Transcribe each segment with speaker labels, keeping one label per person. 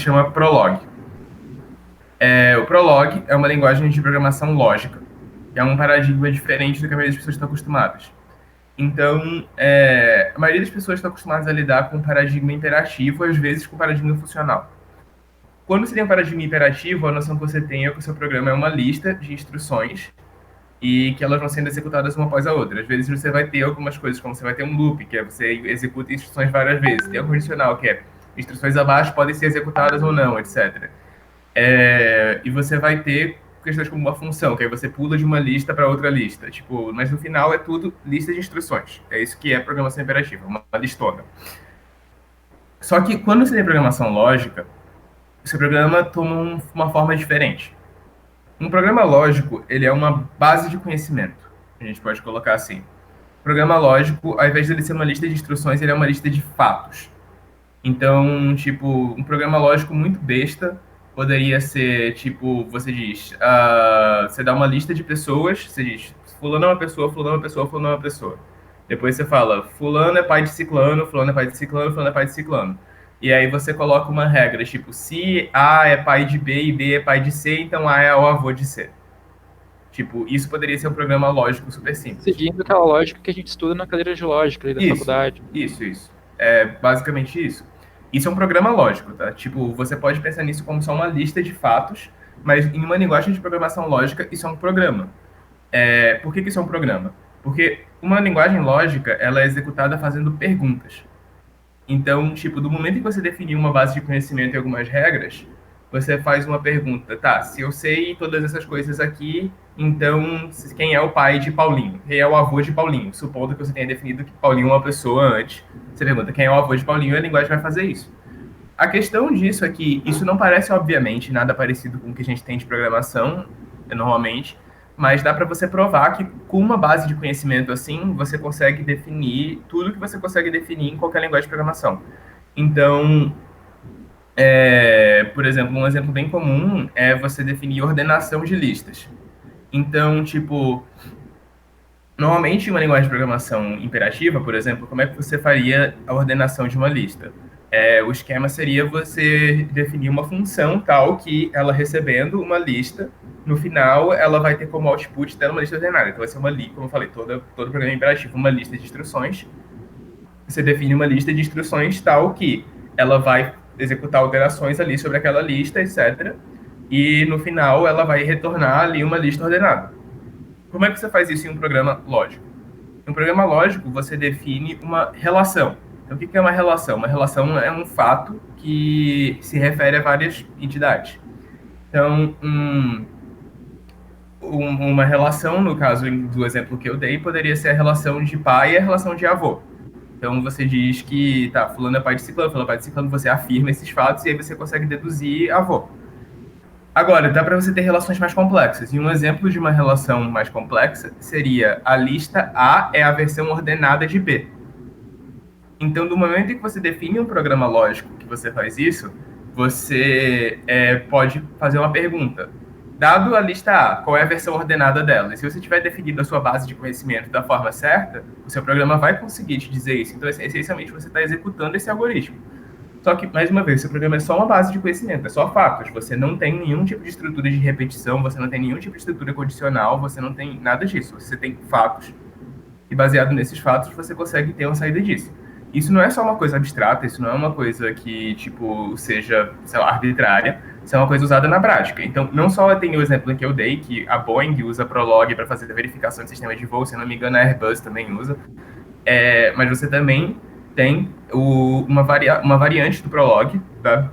Speaker 1: chama Prolog. O Prolog é uma linguagem de programação lógica, que é um paradigma diferente do que a maioria das pessoas estão acostumadas. Então, a maioria das pessoas estão acostumadas a lidar com paradigma imperativo, às vezes com paradigma funcional. Quando você tem um paradigma imperativo, a noção que você tem é que o seu programa é uma lista de instruções e que elas vão sendo executadas uma após a outra. Às vezes você vai ter algumas coisas, como você vai ter um loop, que é você executa instruções várias vezes. Tem um condicional, que é instruções abaixo podem ser executadas ou não, etc. E você vai ter questões como uma função, que aí você pula de uma lista para outra lista. Tipo, mas no final é tudo lista de instruções. É isso que é programação imperativa, uma listona. Só que quando você tem programação lógica, o seu programa toma uma forma diferente. Um programa lógico, ele é uma base de conhecimento. A gente pode colocar assim. O programa lógico, ao invés de ele ser uma lista de instruções, ele é uma lista de fatos. Então, tipo, um programa lógico muito besta poderia ser, tipo, você diz, você dá uma lista de pessoas, você diz, fulano é uma pessoa, fulano é uma pessoa, fulano é uma pessoa. Depois você fala, fulano é pai de ciclano, fulano é pai de ciclano, fulano é pai de ciclano. E aí você coloca uma regra, tipo, se A é pai de B e B é pai de C, então A é o avô de C. Tipo, isso poderia ser um programa lógico super simples.
Speaker 2: Seguindo aquela lógica que a gente estuda na cadeira de lógica ali da
Speaker 1: Isso,
Speaker 2: faculdade.
Speaker 1: isso. É basicamente isso. Isso é um programa lógico, tá? Tipo, você pode pensar nisso como só uma lista de fatos, mas em uma linguagem de programação lógica, isso é um programa. Por que isso é um programa? Porque uma linguagem lógica, ela é executada fazendo perguntas. Então, tipo, do momento que você definiu uma base de conhecimento e algumas regras, você faz uma pergunta, tá, se eu sei todas essas coisas aqui, então quem é o pai de Paulinho? Quem é o avô de Paulinho? Supondo que você tenha definido que Paulinho é uma pessoa antes. Você pergunta quem é o avô de Paulinho e a linguagem vai fazer isso. A questão disso é que isso não parece, obviamente, nada parecido com o que a gente tem de programação, normalmente, mas dá para você provar que com uma base de conhecimento assim, você consegue definir tudo que você consegue definir em qualquer linguagem de programação. Então, por exemplo, um exemplo bem comum é você definir ordenação de listas. Então, tipo, normalmente, em uma linguagem de programação imperativa, por exemplo, como é que você faria a ordenação de uma lista? O esquema seria você definir uma função tal que ela recebendo uma lista, no final ela vai ter como output dela uma lista ordenada. Então vai ser uma lista, como eu falei, todo programa imperativo, uma lista de instruções. Você define uma lista de instruções tal que ela vai executar alterações ali sobre aquela lista, etc. E no final ela vai retornar ali uma lista ordenada. Como é que você faz isso em um programa lógico? Em um programa lógico, você define uma relação. Então, o que é uma relação? Uma relação é um fato que se refere a várias entidades. Então, uma relação, no caso do exemplo que eu dei, poderia ser a relação de pai e a relação de avô. Então, você diz que, tá, fulano é pai de ciclano, fulano é pai de ciclano, você afirma esses fatos e aí você consegue deduzir avô. Agora, dá para você ter relações mais complexas. E um exemplo de uma relação mais complexa seria a lista A é a versão ordenada de B. Então, do momento em que você define um programa lógico que você faz isso, você pode fazer uma pergunta. Dado a lista A, qual é a versão ordenada dela? E se você tiver definido a sua base de conhecimento da forma certa, o seu programa vai conseguir te dizer isso. Então, essencialmente, você está executando esse algoritmo. Só que, mais uma vez, seu programa é só uma base de conhecimento, é só fatos. Você não tem nenhum tipo de estrutura de repetição, você não tem nenhum tipo de estrutura condicional, você não tem nada disso. Você tem fatos e, baseado nesses fatos, você consegue ter uma saída disso. Isso não é só uma coisa abstrata, isso não é uma coisa que, tipo, seja, sei lá, arbitrária, isso é uma coisa usada na prática. Então, não só tem o exemplo que eu dei, que a Boeing usa Prolog para fazer verificação de sistema de voo, se não me engano, a Airbus também usa, mas você também tem uma variante do Prolog, tá?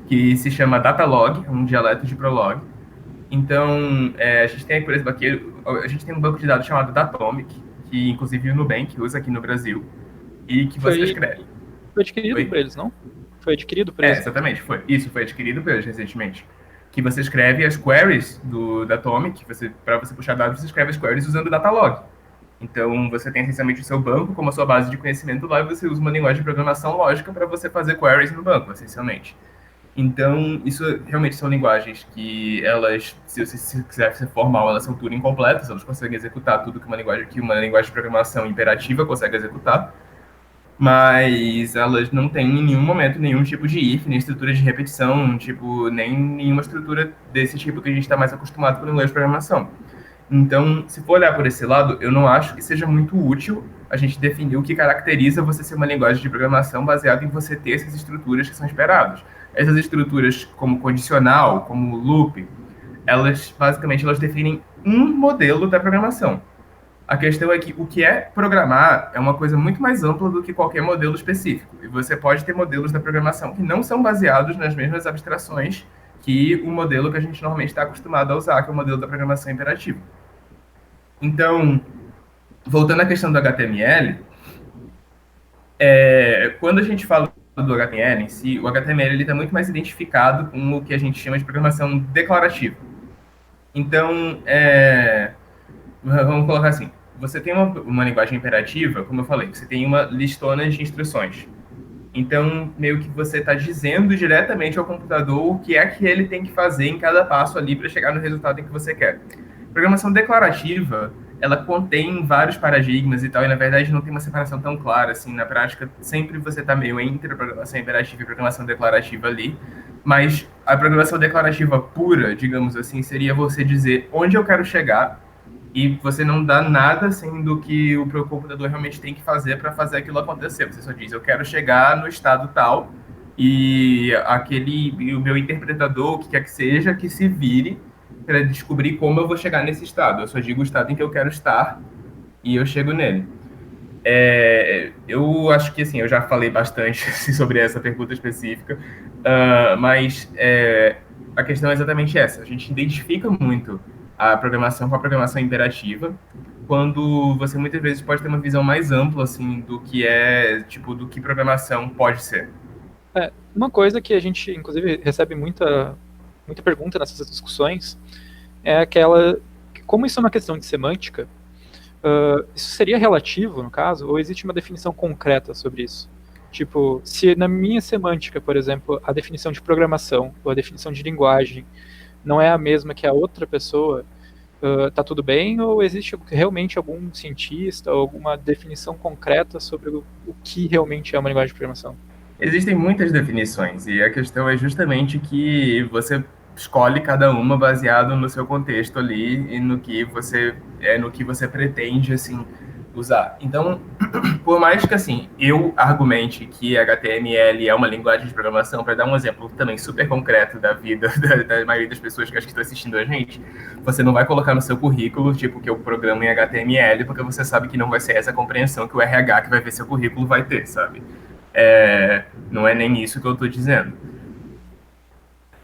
Speaker 1: Que se chama Datalog, um dialeto de Prolog. Então, a gente tem, por exemplo, aqui, a gente tem um banco de dados chamado Datomic, que inclusive o Nubank usa aqui no Brasil, e que você
Speaker 2: Foi,
Speaker 1: escreve.
Speaker 2: foi adquirido por
Speaker 1: Oi?
Speaker 2: eles, não? Foi adquirido por eles.
Speaker 1: Exatamente, isso foi adquirido por eles recentemente. Que você escreve as queries do Datomic, para você puxar dados, você escreve as queries usando o Datalog. Então, você tem essencialmente o seu banco como a sua base de conhecimento lá e você usa uma linguagem de programação lógica para você fazer queries no banco, essencialmente. Então, isso realmente são linguagens que elas, se você quiser ser formal, elas são tudo incompletas, elas conseguem executar tudo que uma linguagem de programação imperativa consegue executar, mas elas não têm em nenhum momento nenhum tipo de if, nem estrutura de repetição, tipo, nem nenhuma estrutura desse tipo que a gente está mais acostumado com linguagem de programação. Então, se for olhar por esse lado, eu não acho que seja muito útil a gente definir o que caracteriza você ser uma linguagem de programação baseado em você ter essas estruturas que são esperadas. Essas estruturas, como condicional, como loop, elas basicamente elas definem um modelo da programação. A questão é que o que é programar é uma coisa muito mais ampla do que qualquer modelo específico. E você pode ter modelos da programação que não são baseados nas mesmas abstrações que o modelo que a gente normalmente está acostumado a usar, que é o modelo da programação imperativa. Então, voltando à questão do HTML, quando a gente fala do HTML em si, o HTML está muito mais identificado com o que a gente chama de programação declarativa. Então, vamos colocar assim, você tem uma linguagem imperativa, como eu falei, você tem uma listona de instruções. Então, meio que você está dizendo diretamente ao computador o que é que ele tem que fazer em cada passo ali para chegar no resultado em que você quer. Programação declarativa, ela contém vários paradigmas e tal, e na verdade não tem uma separação tão clara, assim, na prática sempre você está meio entre a programação imperativa e a programação declarativa ali, mas a programação declarativa pura, digamos assim, seria você dizer onde eu quero chegar e você não dá nada sendo que o computador realmente tem que fazer para fazer aquilo acontecer. Você só diz, eu quero chegar no estado tal e o meu interpretador, o que quer que seja, que se vire para descobrir como eu vou chegar nesse estado. Eu só digo o estado em que eu quero estar e eu chego nele. Eu acho que assim, eu já falei bastante sobre essa pergunta específica, mas a questão é exatamente essa. A gente identifica muito a programação com a programação imperativa, quando você muitas vezes pode ter uma visão mais ampla assim do que tipo, do que programação pode ser.
Speaker 2: Uma coisa que a gente, inclusive, recebe muita pergunta nessas discussões é aquela, como isso é uma questão de semântica, isso seria relativo, no caso, ou existe uma definição concreta sobre isso? Tipo, se na minha semântica, por exemplo, a definição de programação ou a definição de linguagem não é a mesma que a outra pessoa, tá tudo bem? Ou existe realmente algum cientista ou alguma definição concreta sobre o que realmente é uma linguagem de programação?
Speaker 1: Existem muitas definições e a questão é justamente que você escolhe cada uma baseado no seu contexto ali e no que você pretende assim usar. Então, por mais que assim eu argumente que HTML é uma linguagem de programação, para dar um exemplo também super concreto da vida da maioria das pessoas que acho que estão assistindo a gente, você não vai colocar no seu currículo tipo que eu programo em HTML, porque você sabe que não vai ser essa compreensão que o RH que vai ver seu currículo vai ter, sabe? Não é nem isso que eu estou dizendo.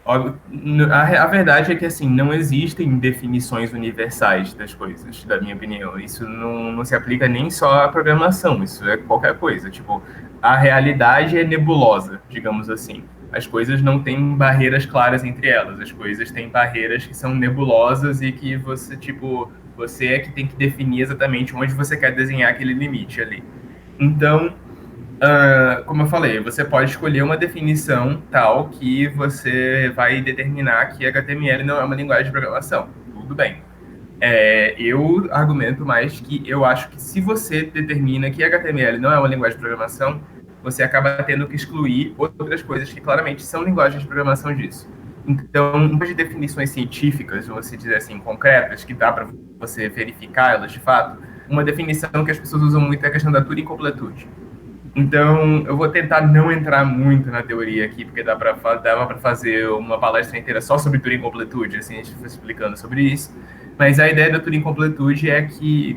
Speaker 1: A verdade é que assim não existem definições universais das coisas, da minha opinião. Isso não se aplica nem só à programação, isso é qualquer coisa. Tipo, a realidade é nebulosa, digamos assim. As coisas não têm barreiras claras entre elas. As coisas têm barreiras que são nebulosas e que você, tipo, você é que tem que definir exatamente onde você quer desenhar aquele limite ali. Então, como eu falei, você pode escolher uma definição tal que você vai determinar que HTML não é uma linguagem de programação. Tudo bem. Eu argumento mais que eu acho que se você determina que HTML não é uma linguagem de programação, você acaba tendo que excluir outras coisas que claramente são linguagens de programação disso. Então, em vez de definições científicas, vamos dizer assim, concretas, que dá para você verificar elas de fato, uma definição que as pessoas usam muito é a questão da Turing completude. Então, eu vou tentar não entrar muito na teoria aqui, porque dava para fazer uma palestra inteira só sobre Turing completude, assim, a gente foi explicando sobre isso. Mas a ideia da Turing completude é que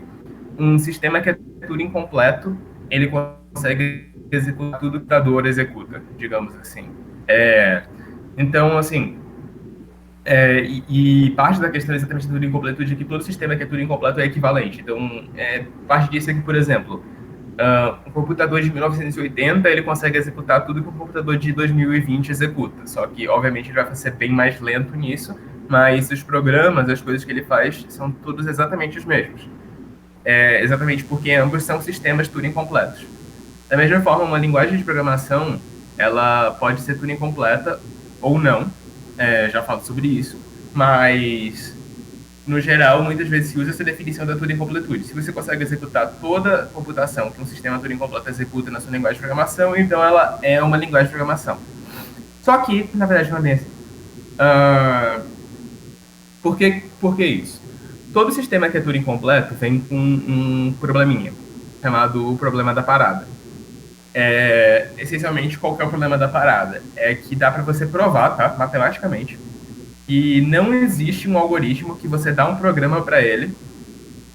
Speaker 1: um sistema que é Turing completo, ele consegue executar tudo que o computador executa, digamos assim. Então, assim, e parte da questão exatamente da Turing completude é que todo sistema que é Turing completo é equivalente. Então, parte disso é que, por exemplo, um computador de 1980 ele consegue executar tudo que um computador de 2020 executa. Só que, obviamente, ele vai ser bem mais lento nisso, mas os programas, as coisas que ele faz, são todos exatamente os mesmos. Exatamente porque ambos são sistemas Turing completos. Da mesma forma, uma linguagem de programação ela pode ser Turing completa ou não. Já falo sobre isso, mas no geral, muitas vezes se usa essa definição da Turing completude. Se você consegue executar toda a computação que um sistema Turing completo executa na sua linguagem de programação, então ela é uma linguagem de programação. Só que, na verdade, não é bem assim. Por que isso? Todo sistema que é Turing completo vem com um probleminha, chamado o problema da parada. Essencialmente, qual que é o problema da parada? É que dá para você provar, tá, matematicamente, e não existe um algoritmo que você dá um programa para ele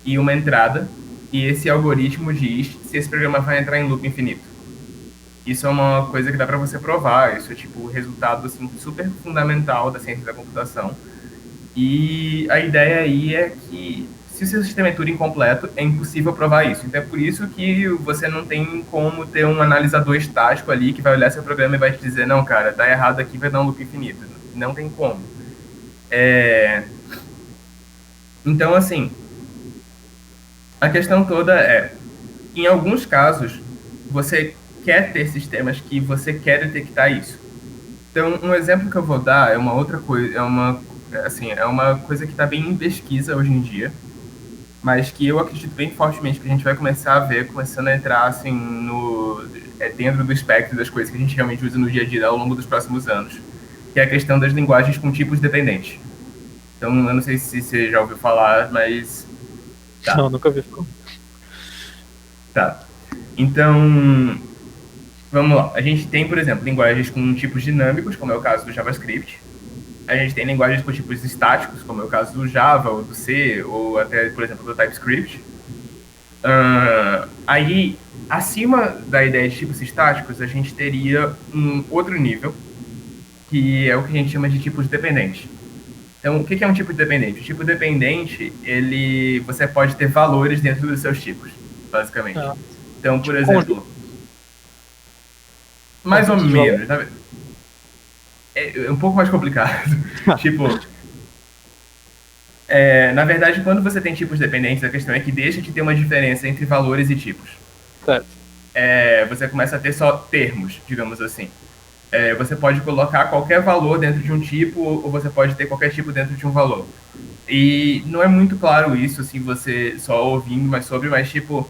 Speaker 1: e uma entrada, e esse algoritmo diz se esse programa vai entrar em loop infinito. Isso é uma coisa que dá para você provar, isso é tipo o resultado assim, super fundamental da ciência da computação. E a ideia aí é que se o seu sistema é Turing incompleto, é impossível provar isso. Então é por isso que você não tem como ter um analisador estático ali que vai olhar seu programa e vai te dizer, não, cara, tá errado aqui, vai dar um loop infinito. Não tem como. Então, assim, a questão toda é, em alguns casos, você quer ter sistemas que você quer detectar isso. Então, um exemplo que eu vou dar é uma outra coisa, é uma coisa que está bem em pesquisa hoje em dia, mas que eu acredito bem fortemente que a gente vai começar a ver, começando a entrar assim dentro do espectro das coisas que a gente realmente usa no dia a dia ao longo dos próximos anos, que é a questão das linguagens com tipos dependentes. Então, eu não sei se você já ouviu falar, mas tá.
Speaker 2: Não, nunca vi falar.
Speaker 1: Tá. Então, vamos lá. A gente tem, por exemplo, linguagens com tipos dinâmicos, como é o caso do JavaScript. A gente tem linguagens com tipos estáticos, como é o caso do Java, ou do C, ou até, por exemplo, do TypeScript. Aí, acima da ideia de tipos estáticos, a gente teria um outro nível, que é o que a gente chama de tipos dependentes. Então, o que é um tipo dependente? O tipo dependente, você pode ter valores dentro dos seus tipos, basicamente.
Speaker 2: Ah,
Speaker 1: Então, por
Speaker 2: tipo
Speaker 1: exemplo, mais ou
Speaker 2: conjunto de
Speaker 1: menos,
Speaker 2: valores.
Speaker 1: é um pouco mais complicado. Tipo, na verdade, quando você tem tipos dependentes, a questão é que deixa de ter uma diferença entre valores e tipos.
Speaker 2: Certo.
Speaker 1: Você começa a ter só termos, digamos assim. Você pode colocar qualquer valor dentro de um tipo, ou você pode ter qualquer tipo dentro de um valor. E não é muito claro isso, assim, você só ouvindo mais sobre, mas, tipo,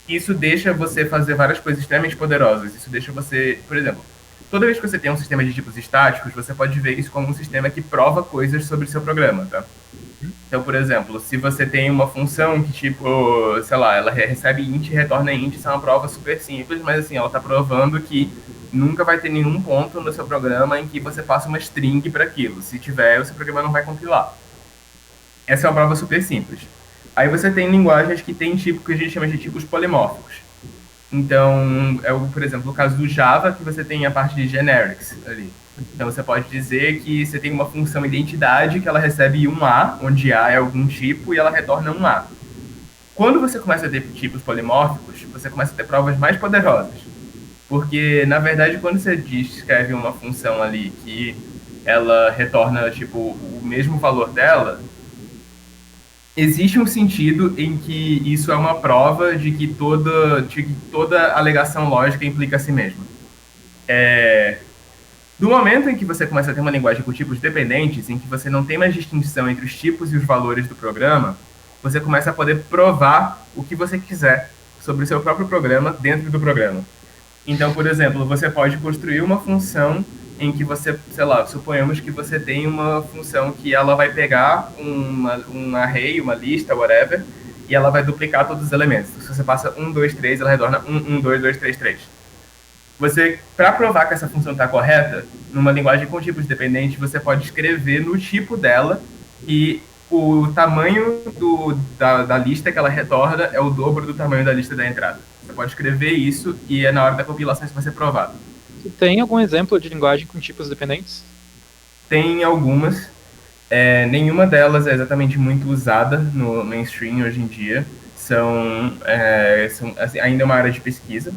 Speaker 1: isso deixa você fazer várias coisas extremamente poderosas. Isso deixa você, por exemplo, toda vez que você tem um sistema de tipos estáticos, você pode ver isso como um sistema que prova coisas sobre o seu programa, tá? Então, por exemplo, se você tem uma função que, tipo, sei lá, ela recebe int e retorna int, isso é uma prova super simples, mas assim, ela está provando que nunca vai ter nenhum ponto no seu programa em que você passa uma string para aquilo. Se tiver, o seu programa não vai compilar. Essa é uma prova super simples. Aí você tem linguagens que tem tipo que a gente chama de tipos polimórficos. Então, por exemplo, no caso do Java, que você tem a parte de generics ali. Então, você pode dizer que você tem uma função identidade que ela recebe um A, onde A é algum tipo, e ela retorna um A. Quando você começa a ter tipos polimórficos, você começa a ter provas mais poderosas. Porque, na verdade, quando você escreve uma função ali que ela retorna, tipo, o mesmo valor dela, existe um sentido em que isso é uma prova de que toda alegação lógica implica a si mesma. No momento em que você começa a ter uma linguagem com tipos dependentes, em que você não tem mais distinção entre os tipos e os valores do programa, você começa a poder provar o que você quiser sobre o seu próprio programa dentro do programa. Então, por exemplo, você pode construir uma função em que você, sei lá, suponhamos que você tem uma função que ela vai pegar um array, uma lista, whatever, e ela vai duplicar todos os elementos. Se você passa 1, 2, 3, ela retorna 1, 1, 2, 2, 3, 3. Você, para provar que essa função está correta, numa linguagem com tipos dependentes, você pode escrever no tipo dela e o tamanho da lista que ela retorna é o dobro do tamanho da lista da entrada. Você pode escrever isso e na hora da compilação isso vai ser provado.
Speaker 2: Você tem algum exemplo de linguagem com tipos dependentes?
Speaker 1: Tem algumas. Nenhuma delas é exatamente muito usada no mainstream hoje em dia. São assim, ainda uma área de pesquisa.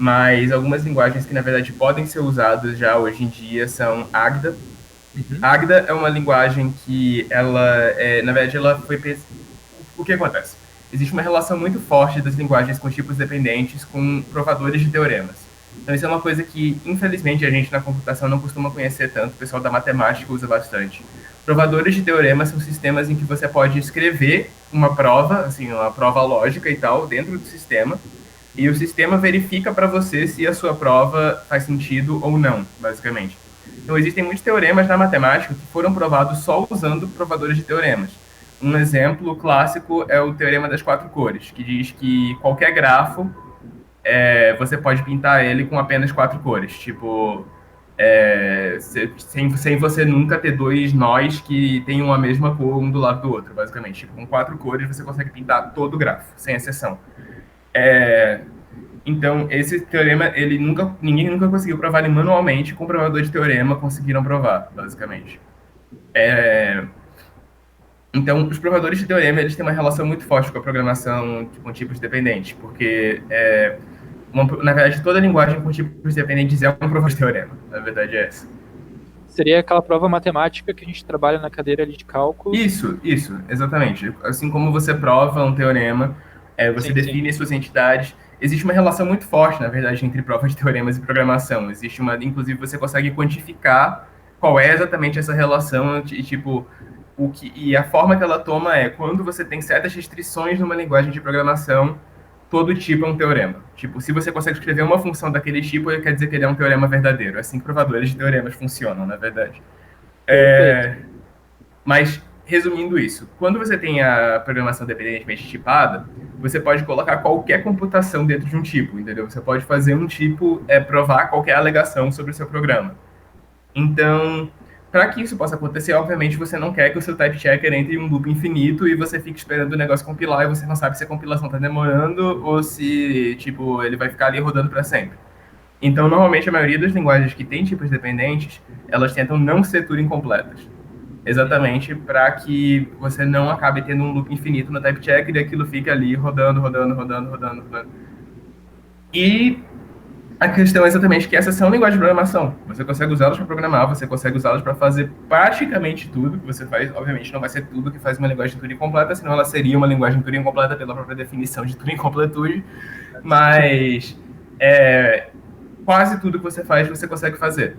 Speaker 1: Mas algumas linguagens que, na verdade, podem ser usadas já hoje em dia são Agda. Agda é uma linguagem que na verdade, ela foi... O que acontece? Existe uma relação muito forte das linguagens com tipos dependentes com provadores de teoremas. Então isso é uma coisa que, infelizmente, a gente na computação não costuma conhecer tanto, o pessoal da matemática usa bastante. Provadores de teorema são sistemas em que você pode escrever uma prova, assim, uma prova lógica e tal, dentro do sistema, e o sistema verifica para você se a sua prova faz sentido ou não, basicamente. Então existem muitos teoremas na matemática que foram provados só usando provadores de teoremas. Um exemplo clássico é o teorema das quatro cores, que diz que qualquer grafo você pode pintar ele com apenas quatro cores. Tipo, sem você nunca ter dois nós que tenham a mesma cor um do lado do outro, basicamente. Tipo, com quatro cores você consegue pintar todo o grafo, sem exceção. Então, esse teorema, ninguém nunca conseguiu provar ele manualmente, com o provador de teorema conseguiram provar, basicamente. Então, os provadores de teorema, eles têm uma relação muito forte com a programação com tipos dependentes, porque, na verdade, toda linguagem com tipos dependentes é um provador de teorema, na verdade é essa.
Speaker 2: Seria aquela prova matemática que a gente trabalha na cadeira ali de cálculos.
Speaker 1: Isso, exatamente. Assim como você prova um teorema, você
Speaker 2: Sim, sim.
Speaker 1: define suas entidades. Existe uma relação muito forte, na verdade, entre provas de teoremas e programação. Inclusive, você consegue quantificar qual é exatamente essa relação e, tipo, e a forma que ela toma é quando você tem certas restrições numa linguagem de programação, todo tipo é um teorema. Tipo, se você consegue escrever uma função daquele tipo, quer dizer que ele é um teorema verdadeiro. É assim que provadores de teoremas funcionam, na verdade.
Speaker 2: Perfeito.
Speaker 1: Mas, resumindo isso, quando você tem a programação dependentemente tipada, você pode colocar qualquer computação dentro de um tipo, entendeu? Você pode fazer um tipo, provar qualquer alegação sobre o seu programa. Então, para que isso possa acontecer, obviamente você não quer que o seu type checker entre em um loop infinito e você fique esperando o negócio compilar e você não sabe se a compilação está demorando ou se, tipo, ele vai ficar ali rodando para sempre. Então, normalmente, a maioria das linguagens que tem tipos dependentes, elas tentam não ser Turing completas. Exatamente para que você não acabe tendo um loop infinito no type checker e aquilo fica ali rodando. E a questão é exatamente que essas são linguagens de programação. Você consegue usá-las para programar, você consegue usá-las para fazer praticamente tudo que você faz. Obviamente, não vai ser tudo que faz uma linguagem de Turing completa, senão ela seria uma linguagem de Turing completa pela própria definição de Turing completude.
Speaker 2: Sim.
Speaker 1: Mas quase tudo que você faz, você consegue fazer.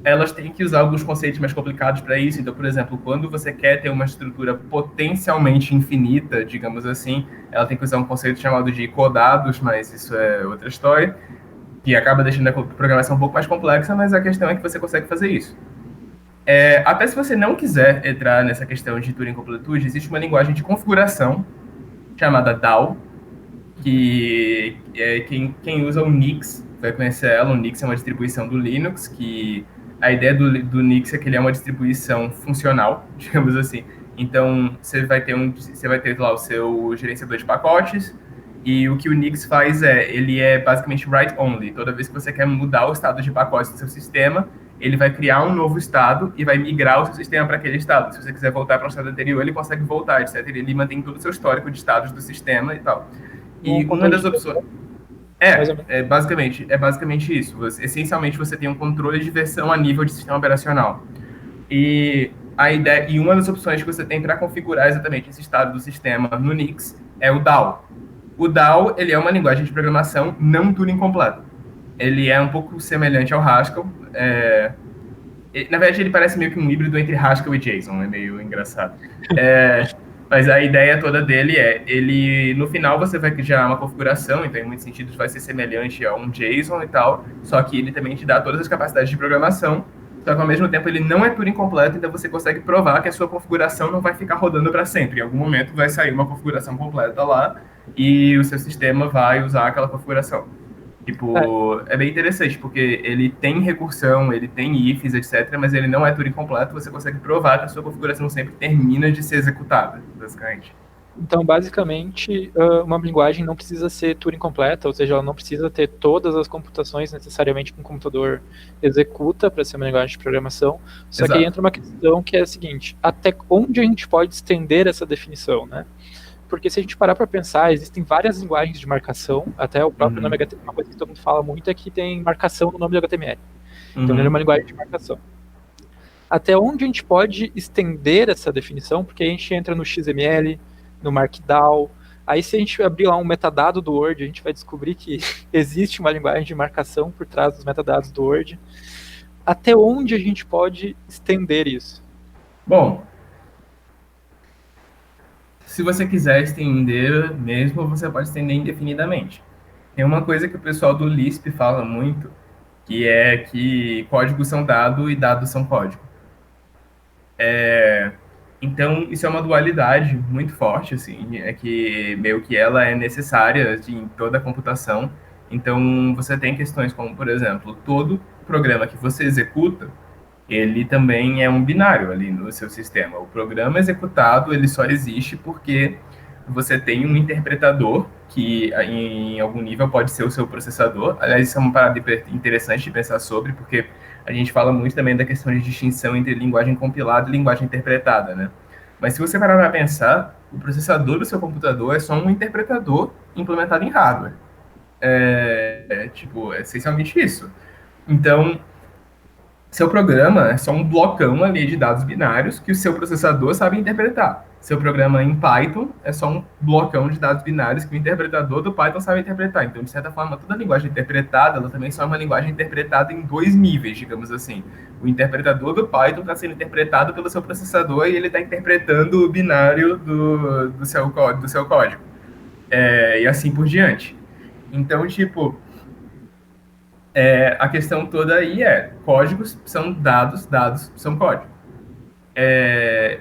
Speaker 1: Elas têm que usar alguns conceitos mais complicados para isso. Então, por exemplo, quando você quer ter uma estrutura potencialmente infinita, digamos assim, ela tem que usar um conceito chamado de codados, mas isso é outra história, que acaba deixando a programação um pouco mais complexa, mas a questão é que você consegue fazer isso. Até se você não quiser entrar nessa questão de Turing completude, existe uma linguagem de configuração chamada DAO, que quem usa o Nix vai conhecer ela. O Nix é uma distribuição do Linux, que a ideia do Nix é que ele é uma distribuição funcional, digamos assim. Então, você vai ter lá o seu gerenciador de pacotes, e o que o Nix faz ele é basicamente write-only. Toda vez que você quer mudar o estado de pacotes do seu sistema, ele vai criar um novo estado e vai migrar o seu sistema para aquele estado. Se você quiser voltar para o estado anterior, ele consegue voltar, etc. Ele mantém todo o seu histórico de estados do sistema e tal.
Speaker 2: Um
Speaker 1: E uma
Speaker 2: controle
Speaker 1: das
Speaker 2: de
Speaker 1: opções.
Speaker 2: versão, mais ou menos.
Speaker 1: Basicamente isso. Essencialmente, você tem um controle de versão a nível de sistema operacional. E uma das opções que você tem para configurar exatamente esse estado do sistema no Nix é o DAO. O DAO, ele é uma linguagem de programação não Turing completa. Ele é um pouco semelhante ao Haskell. Na verdade, ele parece meio que um híbrido entre Haskell e JSON. É meio engraçado. Mas a ideia toda dele no final você vai gerar uma configuração, então em muitos sentidos vai ser semelhante a um JSON e tal, só que ele também te dá todas as capacidades de programação, só que ao mesmo tempo ele não é Turing completo, então você consegue provar que a sua configuração não vai ficar rodando para sempre. Em algum momento vai sair uma configuração completa lá e o seu sistema vai usar aquela configuração. Tipo, é bem interessante, porque ele tem recursão, ele tem ifs, etc., mas ele não é Turing completo, você consegue provar que a sua configuração sempre termina de ser executada, basicamente.
Speaker 2: Então, basicamente, uma linguagem não precisa ser Turing completa, ou seja, ela não precisa ter todas as computações necessariamente que um computador executa para ser uma linguagem de programação. Só que aí entra uma questão que é a seguinte: até onde a gente pode estender essa definição, né? Porque se a gente parar para pensar, existem várias linguagens de marcação, até o próprio nome HTML, uma coisa que todo mundo fala muito é que tem marcação no nome do HTML. Então ele é uma linguagem de marcação. Até onde a gente pode estender essa definição, porque a gente entra no XML, no Markdown, Aí se a gente abrir lá um metadado do Word, a gente vai descobrir que existe uma linguagem de marcação por trás dos metadados do Word. Até onde a gente pode estender isso?
Speaker 1: Bom, se você quiser estender mesmo, você pode estender indefinidamente. Tem uma coisa que o pessoal do Lisp fala muito, que é que códigos são dado e dados são código. Então, isso é uma dualidade muito forte, assim, é que meio que ela é necessária em toda a computação. Então, você tem questões como, por exemplo, todo programa que você executa, ele também é um binário ali no seu sistema. O programa executado, ele só existe porque você tem um interpretador que em algum nível pode ser o seu processador. Aliás, isso é uma parada interessante de pensar sobre, porque a gente fala muito também da questão de distinção entre linguagem compilada e linguagem interpretada, né? Mas se você parar para pensar, o processador do seu computador é só um interpretador implementado em hardware. Tipo, é essencialmente isso. Então, seu programa é só um blocão ali de dados binários que o seu processador sabe interpretar. Seu programa em Python é só um blocão de dados binários que o interpretador do Python sabe interpretar. Então, de certa forma, toda linguagem interpretada, ela também só é uma linguagem interpretada em dois níveis, digamos assim. O interpretador do Python está sendo interpretado pelo seu processador e ele está interpretando o binário do seu código. E assim por diante. Então, tipo, a questão toda aí é, códigos são dados, dados são código.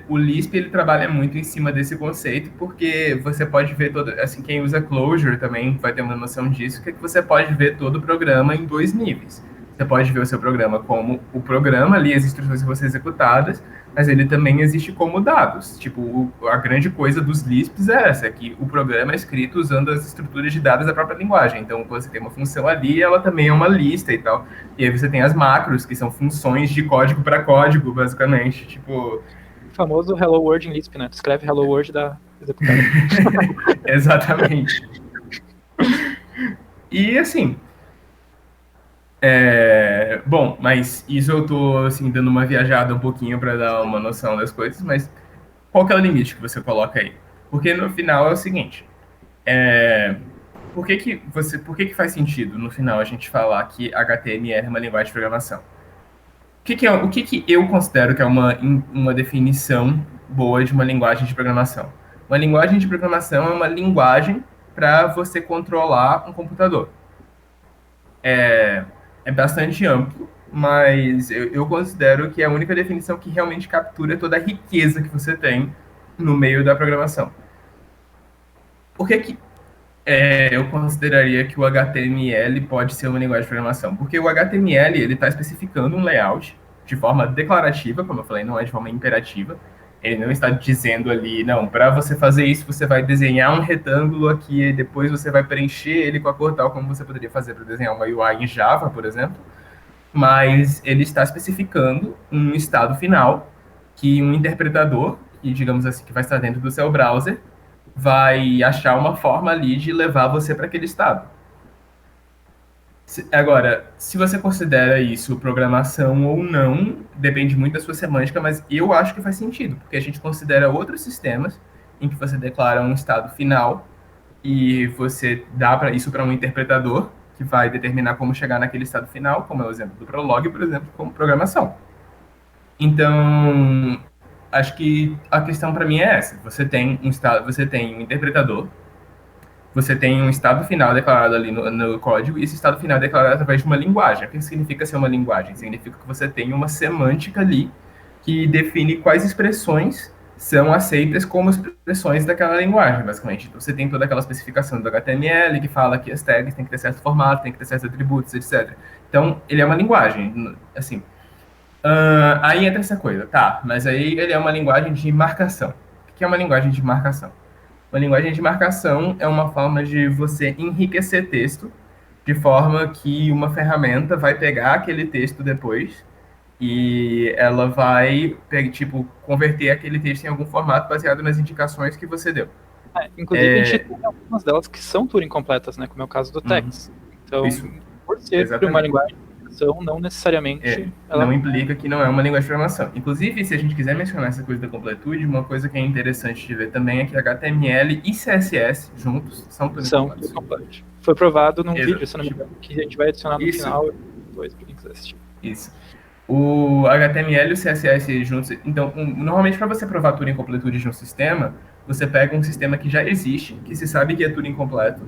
Speaker 1: O Lisp ele trabalha muito em cima desse conceito, porque você pode ver todo, assim, quem usa Clojure também vai ter uma noção disso, que você pode ver todo o programa em dois níveis. Você pode ver o seu programa como o programa, ali as instruções que vão ser executadas, mas ele também existe como dados. Tipo, a grande coisa dos Lisps é essa, que o programa é escrito usando as estruturas de dados da própria linguagem. Então, você tem uma função ali, ela também é uma lista e tal. E aí você tem as macros, que são funções de código para código, basicamente. Tipo,
Speaker 2: O famoso Hello World em Lisp, né? Tu escreve Hello World da executada.
Speaker 1: exatamente. E assim, bom, mas isso eu tô assim dando uma viajada um pouquinho para dar uma noção das coisas, mas qual que é o limite que você coloca aí? Porque no final é o seguinte, por que que faz sentido no final a gente falar que HTML é uma linguagem de programação? O que que eu considero que é uma definição boa de uma linguagem de programação? Uma linguagem de programação é uma linguagem para você controlar um computador. É bastante amplo, mas eu considero que é a única definição que realmente captura toda a riqueza que você tem no meio da programação. Por que que eu consideraria que o HTML pode ser uma linguagem de programação? Porque o HTML ele está especificando um layout de forma declarativa, como eu falei, não é de forma imperativa. Ele não está dizendo ali, não, para você fazer isso, você vai desenhar um retângulo aqui e depois você vai preencher ele com a cor tal, como você poderia fazer para desenhar uma UI em Java, por exemplo. Mas ele está especificando um estado final que um interpretador, que digamos assim, que vai estar dentro do seu browser, vai achar uma forma ali de levar você para aquele estado. Agora, se você considera isso programação ou não, depende muito da sua semântica, mas eu acho que faz sentido, porque a gente considera outros sistemas em que você declara um estado final e você dá isso para um interpretador que vai determinar como chegar naquele estado final, como é o exemplo do Prolog, por exemplo, como programação. Então, acho que a questão para mim é essa. Você tem um estado, você tem um interpretador, você tem um estado final declarado ali no código, e esse estado final é declarado através de uma linguagem. O que significa ser uma linguagem? Significa que você tem uma semântica ali que define quais expressões são aceitas como expressões daquela linguagem, basicamente. Então, você tem toda aquela especificação do HTML que fala que as tags têm que ter certo formato, tem que ter certos atributos, etc. Então, ele é uma linguagem, assim. Aí entra essa coisa, tá, mas aí ele é uma linguagem de marcação. O que é uma linguagem de marcação? Uma linguagem de marcação é uma forma de você enriquecer texto de forma que uma ferramenta vai pegar aquele texto depois e ela vai, tipo, converter aquele texto em algum formato baseado nas indicações que você deu.
Speaker 2: Inclusive, a gente tem algumas delas que são Turing completas, né? Como é o caso do text. Então,
Speaker 1: Isso.
Speaker 2: por ser uma linguagem de programação não necessariamente
Speaker 1: não implica que não é uma linguagem de programação. Inclusive, se a gente quiser mencionar essa coisa da completude, uma coisa que é interessante de ver também é que HTML e CSS juntos são tuning completos.
Speaker 2: Foi provado num vídeo, se não me engano, que a gente vai adicionar no final depois, para quem quiser assistir.
Speaker 1: Isso. O HTML e o CSS juntos. Então, normalmente, para você provar turing completude de um sistema, você pega um sistema que já existe, que se sabe que é turing completo,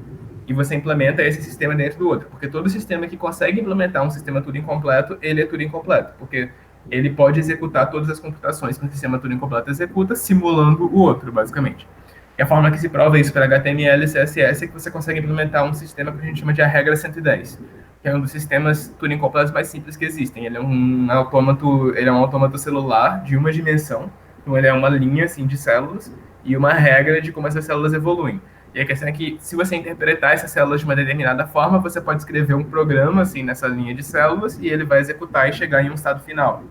Speaker 1: e você implementa esse sistema dentro do outro. Porque todo sistema que consegue implementar um sistema Turing completo, ele é Turing completo. Porque ele pode executar todas as computações que um sistema Turing completo executa, simulando o outro, basicamente. E a forma que se prova isso para HTML e CSS é que você consegue implementar um sistema que a gente chama de a regra 110, que é um dos sistemas Turing completos mais simples que existem. Ele é um autômato celular de uma dimensão, então ele é uma linha assim, de células e uma regra de como essas células evoluem. E a questão é que, se você interpretar essas células de uma determinada forma, você pode escrever um programa assim nessa linha de células e ele vai executar e chegar em um estado final.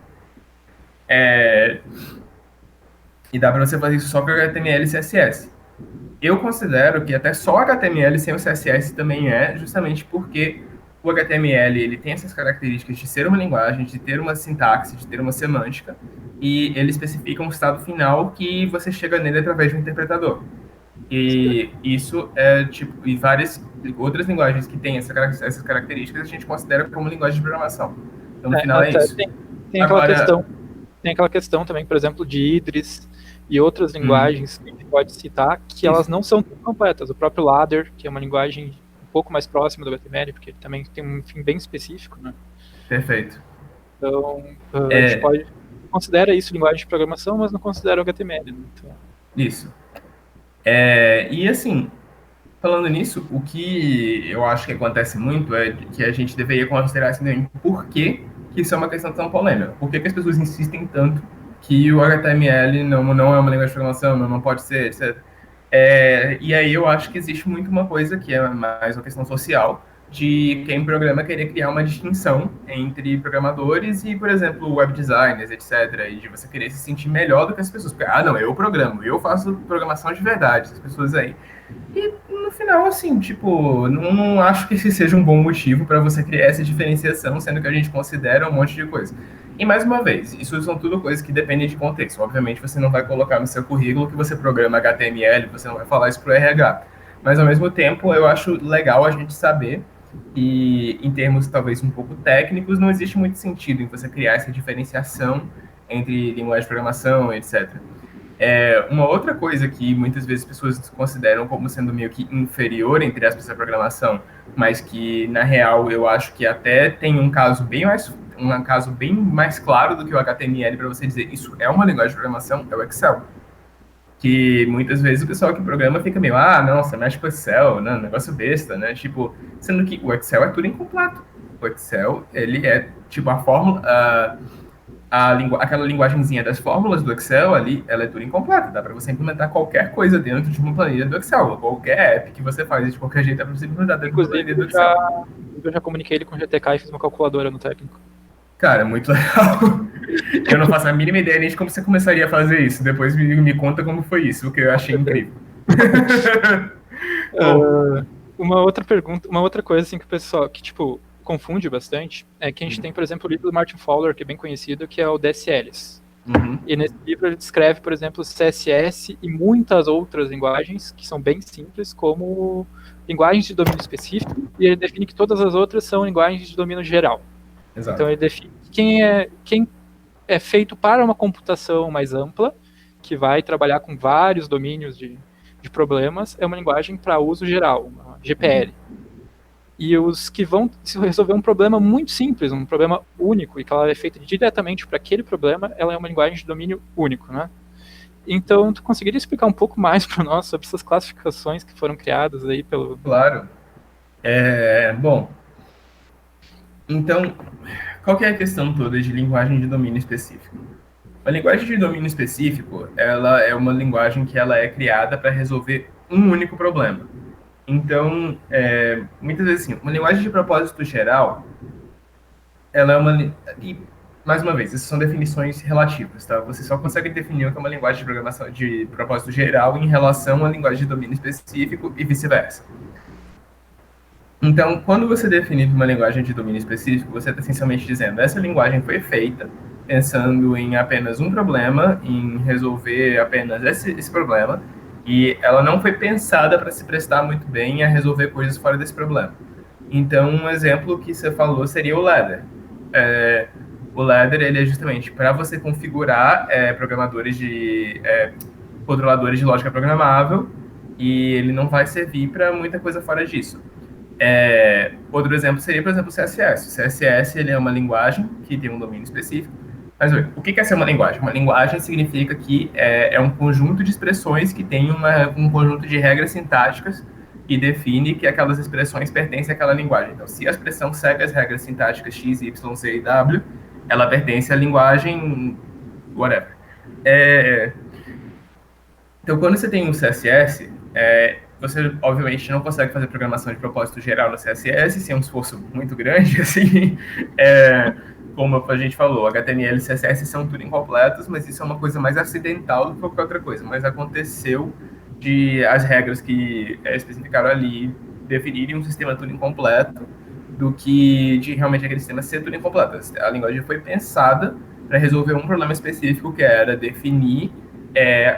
Speaker 1: E dá para você fazer isso só com HTML e CSS. Eu considero que até só HTML sem o CSS também justamente porque o HTML ele tem essas características de ser uma linguagem, de ter uma sintaxe, de ter uma semântica, e ele especifica um estado final que você chega nele através de um interpretador. E isso e várias outras linguagens que têm essas características a gente considera como linguagem de programação. Então, no final é isso.
Speaker 2: Tem aquela questão também, por exemplo, de Idris e outras linguagens que a gente pode citar, que elas não são tão completas. O próprio Ladder, que é uma linguagem um pouco mais próxima do HTML, porque ele também tem um fim bem específico, né?
Speaker 1: Perfeito.
Speaker 2: Então, a gente considera isso linguagem de programação, mas não considera o HTML. Né? Então...
Speaker 1: Isso. E assim, falando nisso, o que eu acho que acontece muito é que a gente deveria considerar assim, por que isso é uma questão tão polêmica. Por que as pessoas insistem tanto que o HTML não é uma linguagem de programação, não pode ser, etc. E aí eu acho que existe muito uma coisa que é mais uma questão social, de quem programa querer criar uma distinção entre programadores e, por exemplo, web designers, etc. E de você querer se sentir melhor do que as pessoas. Porque, não, eu programo, eu faço programação de verdade, as pessoas aí. E no final, assim, tipo, não acho que esse seja um bom motivo para você criar essa diferenciação, sendo que a gente considera um monte de coisa. E mais uma vez, isso são tudo coisas que dependem de contexto. Obviamente, você não vai colocar no seu currículo que você programa HTML, você não vai falar isso pro RH. Mas, ao mesmo tempo, eu acho legal a gente saber e, em termos talvez um pouco técnicos, não existe muito sentido em você criar essa diferenciação entre linguagem de programação, etc. Uma outra coisa que muitas vezes as pessoas consideram como sendo meio que inferior, entre aspas, à programação, mas que, na real, eu acho que até tem um caso bem mais claro do que o HTML para você dizer isso é uma linguagem de programação, é o Excel. Que muitas vezes o pessoal que programa fica meio, nossa, mexe com Excel, né, negócio besta, né? Tipo, sendo que o Excel é tudo incompleto. O Excel, ele é, tipo, a fórmula... aquela linguagenzinha das fórmulas do Excel ali, ela é tudo incompleta. Dá para você implementar qualquer coisa dentro de uma planilha do Excel. Qualquer app que você faz de qualquer jeito, dá para você implementar dentro de uma planilha do Excel.
Speaker 2: Eu já comuniquei ele com o GTK e fiz uma calculadora no técnico.
Speaker 1: Cara, muito legal. Eu não faço a mínima ideia nem de como você começaria a fazer isso. Depois me conta como foi isso, o que eu achei incrível.
Speaker 2: Uma outra coisa assim que o pessoal, que tipo, confunde bastante, é que a gente tem, por exemplo, o livro do Martin Fowler, que é bem conhecido, que é o DSLs. E nesse livro ele descreve, por exemplo, CSS e muitas outras linguagens que são bem simples, como linguagens de domínio específico, e ele define que todas as outras são linguagens de domínio geral. Exato. Então ele define quem é feito para uma computação mais ampla, que vai trabalhar com vários domínios de problemas, é uma linguagem para uso geral, uma GPL. E os que vão resolver um problema muito simples, um problema único, e que ela é feita diretamente para aquele problema, ela é uma linguagem de domínio único, né? Então, tu conseguiria explicar um pouco mais para nós sobre essas classificações que foram criadas aí pelo...
Speaker 1: Claro. Bom, então, qual que é a questão toda de linguagem de domínio específico? A linguagem de domínio específico, ela é uma linguagem que ela é criada para resolver um único problema. Então, muitas vezes assim, uma linguagem de propósito geral, ela é uma... E, mais uma vez, essas são definições relativas, tá? Você só consegue definir o que é uma linguagem de programação de propósito geral em relação à linguagem de domínio específico e vice-versa. Então, quando você define uma linguagem de domínio específico, você está essencialmente dizendo essa linguagem foi feita pensando em apenas um problema, em resolver apenas esse problema, e ela não foi pensada para se prestar muito bem a resolver coisas fora desse problema. Então, um exemplo que você falou seria o ladder. É, o ladder ele é justamente para você configurar programadores de controladores de lógica programável, e ele não vai servir para muita coisa fora disso. Outro exemplo seria, por exemplo, o CSS. O CSS ele é uma linguagem que tem um domínio específico. Mas o que é ser uma linguagem? Uma linguagem significa que é um conjunto de expressões que tem um conjunto de regras sintáticas que define que aquelas expressões pertencem àquela linguagem. Então, se a expressão segue as regras sintáticas x, y, z e w, ela pertence à linguagem whatever. Então, quando você tem um CSS, você obviamente não consegue fazer programação de propósito geral no CSS, sem um esforço muito grande, assim. Como a gente falou, HTML e CSS são tudo incompletos, mas isso é uma coisa mais acidental do que qualquer outra coisa. Mas aconteceu de as regras que especificaram ali definirem um sistema tudo incompleto do que de realmente aquele sistema ser tudo incompleto. A linguagem foi pensada para resolver um problema específico, que era definir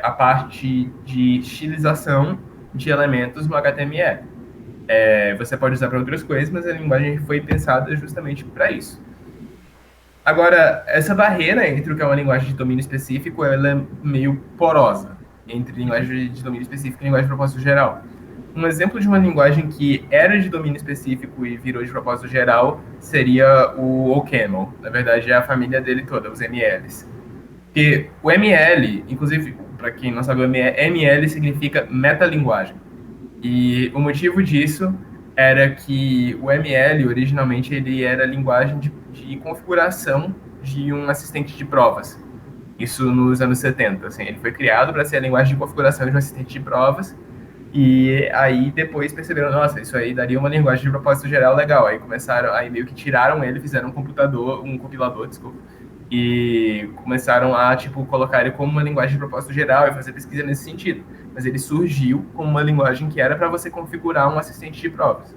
Speaker 1: a parte de estilização de elementos no HTML. Você pode usar para outras coisas, mas a linguagem foi pensada justamente para isso. Agora, essa barreira entre o que é uma linguagem de domínio específico, ela é meio porosa entre linguagem de domínio específico e linguagem de propósito geral. Um exemplo de uma linguagem que era de domínio específico e virou de propósito geral seria o OCaml. Na verdade, é a família dele toda, os MLs. Porque o ML, inclusive, para quem não sabe, o ML significa metalinguagem. E o motivo disso era que o ML, originalmente, ele era a linguagem de configuração de um assistente de provas. Isso nos anos 70. Assim, ele foi criado para ser a linguagem de configuração de um assistente de provas. E aí depois perceberam, nossa, isso aí daria uma linguagem de propósito geral legal. Aí começaram, aí meio que tiraram ele, fizeram um compilador, desculpa, e começaram a, tipo, colocar ele como uma linguagem de propósito geral e fazer pesquisa nesse sentido. Mas ele surgiu como uma linguagem que era para você configurar um assistente de provas.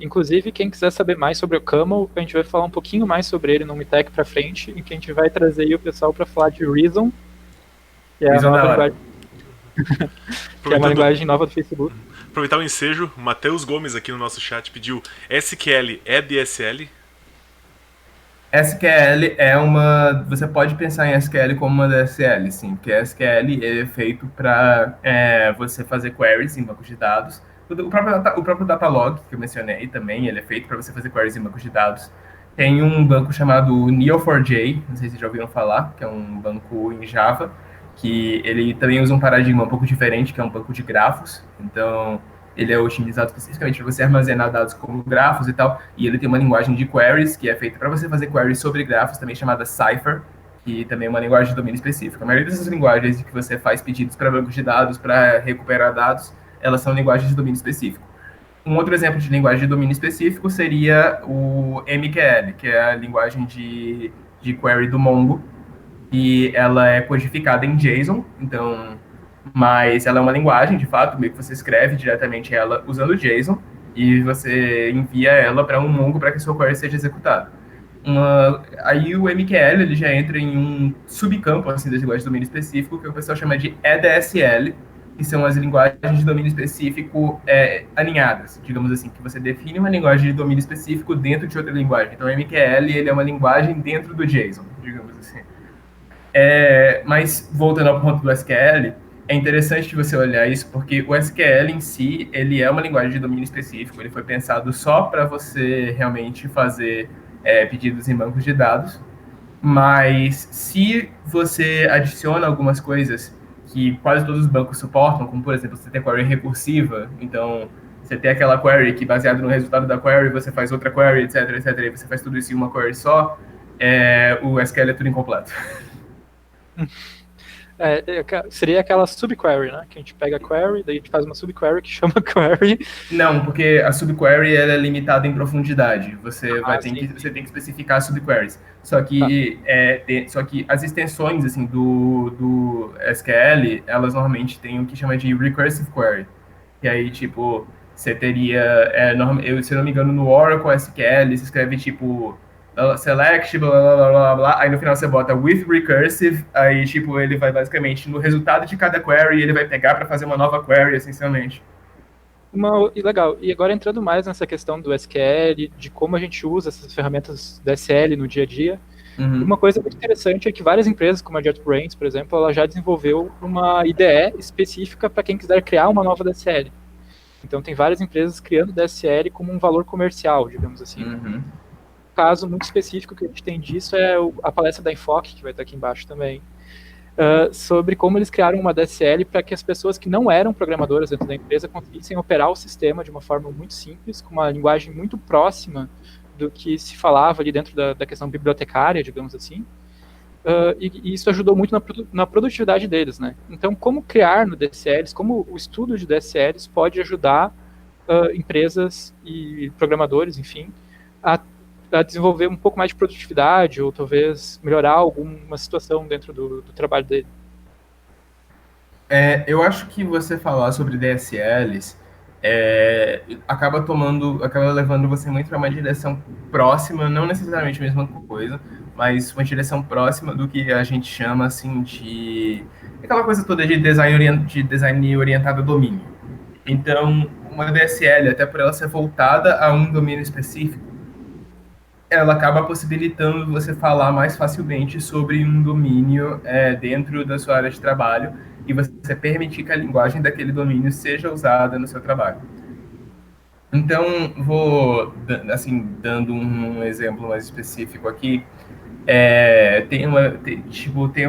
Speaker 2: Inclusive, quem quiser saber mais sobre o Camel, a gente vai falar um pouquinho mais sobre ele no Mitec para frente, em que a gente vai trazer aí o pessoal para falar de Reason, que é
Speaker 1: Reason
Speaker 2: a nova linguagem, que é uma linguagem nova do Facebook.
Speaker 3: Aproveitar o ensejo, o Matheus Gomes aqui no nosso chat pediu SQL é DSL?
Speaker 1: SQL é uma... Você pode pensar em SQL como uma DSL, sim, porque SQL é feito para você fazer queries em bancos de dados. O próprio Datalog, que eu mencionei também, ele é feito para você fazer queries em bancos de dados. Tem um banco chamado Neo4j, não sei se vocês já ouviram falar, que é um banco em Java, que ele também usa um paradigma um pouco diferente, que é um banco de grafos. Então, ele é otimizado especificamente para você armazenar dados como grafos e tal, e ele tem uma linguagem de queries que é feita para você fazer queries sobre grafos, também chamada Cypher, que também é uma linguagem de domínio específico. A maioria dessas linguagens que você faz pedidos para bancos de dados, para recuperar dados, elas são linguagens de domínio específico. Um outro exemplo de linguagem de domínio específico seria o MQL, que é a linguagem de query do Mongo, e ela é codificada em JSON, então, mas ela é uma linguagem, de fato, meio que você escreve diretamente ela usando JSON, e você envia ela para um Mongo para que a sua query seja executada. Aí o MQL ele já entra em um subcampo assim, das linguagens de domínio específico, que o pessoal chama de EDSL, que são as linguagens de domínio específico alinhadas, digamos assim, que você define uma linguagem de domínio específico dentro de outra linguagem. Então, o MQL ele é uma linguagem dentro do JSON, digamos assim. Mas, voltando ao ponto do SQL, é interessante você olhar isso, porque o SQL em si, ele é uma linguagem de domínio específico, ele foi pensado só para você realmente fazer pedidos em bancos de dados, mas se você adiciona algumas coisas que quase todos os bancos suportam, como, por exemplo, você tem query recursiva, então você tem aquela query que, baseado no resultado da query, você faz outra query, etc, etc, e você faz tudo isso em uma query só, o SQL é tudo incompleto.
Speaker 2: Seria aquela subquery, né? Que a gente pega a query, daí a gente faz uma subquery que chama query.
Speaker 1: Não, porque a subquery ela é limitada em profundidade. Você tem que especificar subqueries. Só que, só que as extensões assim, do SQL, elas normalmente têm o que chama de recursive query. Que aí, tipo, Você teria, se eu não me engano, no Oracle SQL, você escreve tipo select, blá, blá, blá, blá, blá, aí no final você bota with recursive, aí tipo ele vai basicamente no resultado de cada query, ele vai pegar para fazer uma nova query, essencialmente.
Speaker 2: E legal. E agora entrando mais nessa questão do SQL, de como a gente usa essas ferramentas do SL no dia a dia, uma coisa muito interessante é que várias empresas, como a JetBrains, por exemplo, ela já desenvolveu uma IDE específica para quem quiser criar uma nova DSL. Então tem várias empresas criando DSL como um valor comercial, digamos assim. Um caso muito específico que a gente tem disso é a palestra da Enfoque, que vai estar aqui embaixo também, sobre como eles criaram uma DSL para que as pessoas que não eram programadoras dentro da empresa conseguissem operar o sistema de uma forma muito simples, com uma linguagem muito próxima do que se falava ali dentro da questão bibliotecária, digamos assim, e isso ajudou muito na produtividade deles, né? Então, como criar no DSLs, como o estudo de DSLs pode ajudar empresas e programadores, enfim, a desenvolver um pouco mais de produtividade ou talvez melhorar alguma situação dentro do trabalho dele.
Speaker 1: Eu acho que você falar sobre DSLs acaba levando você muito para uma direção próxima, não necessariamente a mesma coisa, mas uma direção próxima do que a gente chama assim de aquela coisa toda de design orientado a domínio. Então, uma DSL, até por ela ser voltada a um domínio específico, ela acaba possibilitando você falar mais facilmente sobre um domínio dentro da sua área de trabalho e você permitir que a linguagem daquele domínio seja usada no seu trabalho. Então, assim, dando um exemplo mais específico aqui, tem uma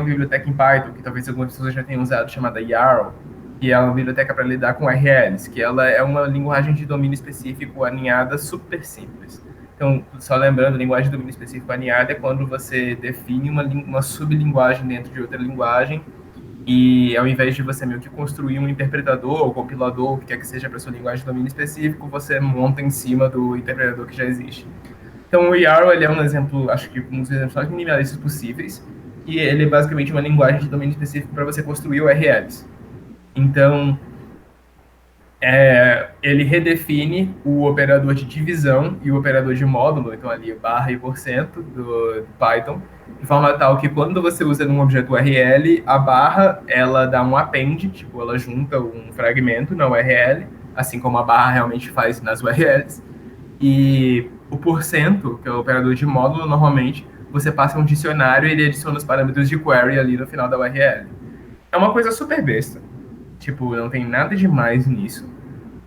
Speaker 1: biblioteca em Python, que talvez algumas pessoas já tenham usado, chamada YARL, que é uma biblioteca para lidar com URLs, que ela é uma linguagem de domínio específico aninhada super simples. Então, só lembrando, linguagem de domínio específico aninhada é quando você define uma sublinguagem dentro de outra linguagem e ao invés de você meio que construir um interpretador ou compilador, o que quer que seja para sua linguagem de domínio específico, você monta em cima do interpretador que já existe. Então, o YARL ele é um exemplo, acho que um dos exemplos mais minimalistas possíveis, e ele é basicamente uma linguagem de domínio específico para você construir URLs. Então, ele redefine o operador de divisão e o operador de módulo, então ali barra e porcento do Python, de forma tal que quando você usa num objeto URL, a barra ela dá um append, tipo, ela junta um fragmento na URL, assim como a barra realmente faz nas URLs, e o porcento, que é o operador de módulo, normalmente você passa um dicionário e ele adiciona os parâmetros de query ali no final da URL. É uma coisa super besta. Tipo, não tem nada demais nisso,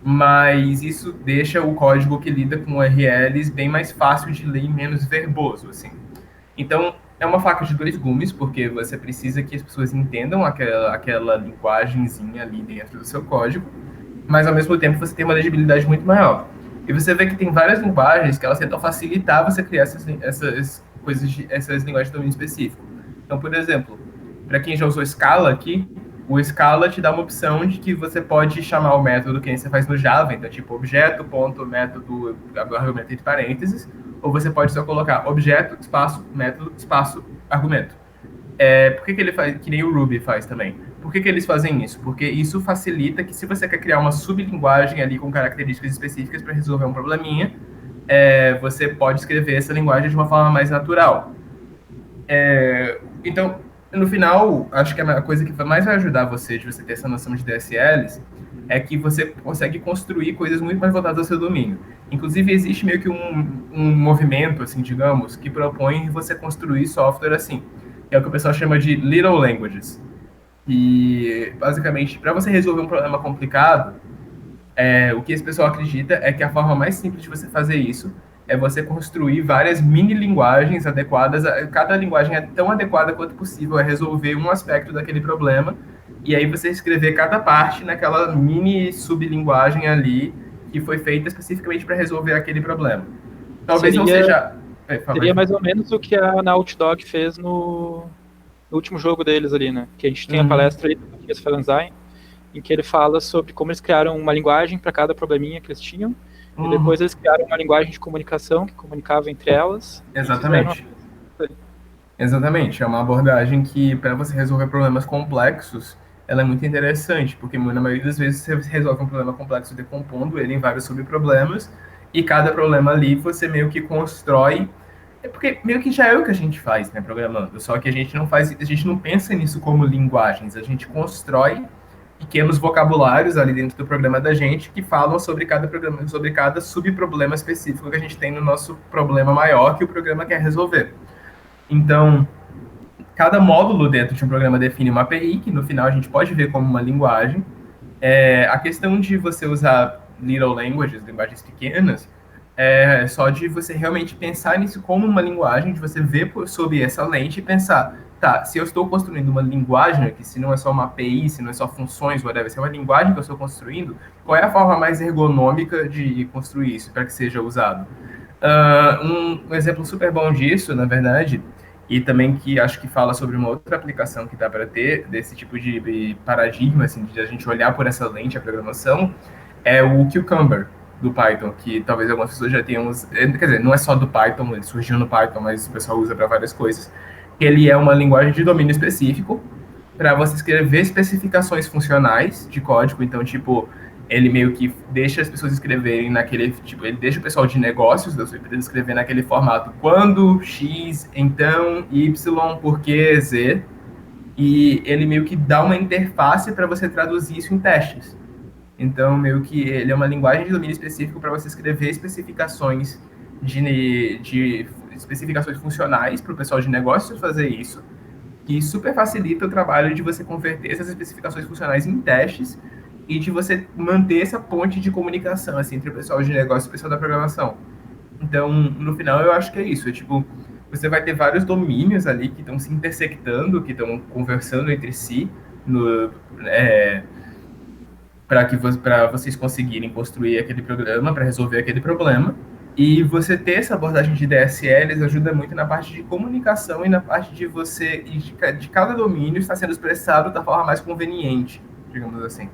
Speaker 1: mas isso deixa o código que lida com URLs bem mais fácil de ler e menos verboso, assim. Então, é uma faca de dois gumes, porque você precisa que as pessoas entendam aquela linguagenzinha ali dentro do seu código, mas ao mesmo tempo você tem uma legibilidade muito maior. E você vê que tem várias linguagens que elas tentam facilitar você criar essas linguagens de domínio específico. Então, por exemplo, para quem já usou Scala aqui, o Scala te dá uma opção de que você pode chamar o método que nem você faz no Java, então tipo objeto, ponto, método, argumento entre parênteses, ou você pode só colocar objeto, espaço, método, espaço, argumento. Por que ele faz, que nem o Ruby faz também? Por que eles fazem isso? Porque isso facilita que se você quer criar uma sublinguagem ali com características específicas para resolver um probleminha, você pode escrever essa linguagem de uma forma mais natural. Então, no final, acho que a coisa que mais vai ajudar você ter essa noção de DSLs é que você consegue construir coisas muito mais voltadas ao seu domínio. Inclusive, existe meio que um movimento, assim, digamos, que propõe você construir software assim, que é o que o pessoal chama de Little Languages. E, basicamente, para você resolver um problema complicado, o que esse pessoal acredita é que a forma mais simples de você fazer isso é você construir várias mini-linguagens adequadas. Cada linguagem é tão adequada quanto possível a resolver um aspecto daquele problema, e aí você escrever cada parte naquela mini-sublinguagem ali que foi feita especificamente para resolver aquele problema. Talvez não seja...
Speaker 2: Seria mais ou menos o que a Naughty Dog fez no último jogo deles ali, né? Que a gente tem a palestra ali do Matthias Felanzheim, em que ele fala sobre como eles criaram uma linguagem para cada probleminha que eles tinham, e depois eles criaram uma linguagem de comunicação que comunicava entre elas.
Speaker 1: Exatamente. Exatamente. É uma abordagem que, para você resolver problemas complexos, ela é muito interessante, porque na maioria das vezes você resolve um problema complexo decompondo ele em vários subproblemas, e cada problema ali você meio que constrói. É porque meio que já é o que a gente faz, né, programando, só que a gente não faz, a gente não pensa nisso como linguagens, a gente constrói pequenos vocabulários ali dentro do programa da gente que falam sobre cada programa, sobre cada subproblema específico que a gente tem no nosso problema maior que o programa quer resolver. Então, cada módulo dentro de um programa define uma API, que no final a gente pode ver como uma linguagem. A questão de você usar little languages, linguagens pequenas, é só de você realmente pensar nisso como uma linguagem, de você ver sob essa lente e pensar, tá, se eu estou construindo uma linguagem aqui, se não é só uma API, se não é só funções, whatever, se é uma linguagem que eu estou construindo, qual é a forma mais ergonômica de construir isso para que seja usado? Um exemplo super bom disso, na verdade, e também que acho que fala sobre uma outra aplicação que dá para ter desse tipo de paradigma, assim, de a gente olhar por essa lente a programação, é o Cucumber do Python, que talvez algumas pessoas já tenham, quer dizer, não é só do Python, ele surgiu no Python, mas o pessoal usa para várias coisas. Ele é uma linguagem de domínio específico para você escrever especificações funcionais de código, então, tipo, ele meio que deixa as pessoas escreverem naquele, tipo, ele deixa o pessoal de negócios da sua empresa escrever naquele formato quando, X, então, Y, porque, Z, e ele meio que dá uma interface para você traduzir isso em testes. Então, meio que ele é uma linguagem de domínio específico para você escrever especificações de especificações funcionais para o pessoal de negócios fazer isso, que super facilita o trabalho de você converter essas especificações funcionais em testes e de você manter essa ponte de comunicação assim, entre o pessoal de negócio e o pessoal da programação. Então, no final, eu acho que é isso. É tipo, você vai ter vários domínios ali que estão se intersectando, que estão conversando entre si no, para vocês conseguirem construir aquele programa, para resolver aquele problema. E você ter essa abordagem de DSLs ajuda muito na parte de comunicação e na parte de você, de cada domínio estar sendo expressado da forma mais conveniente, digamos assim.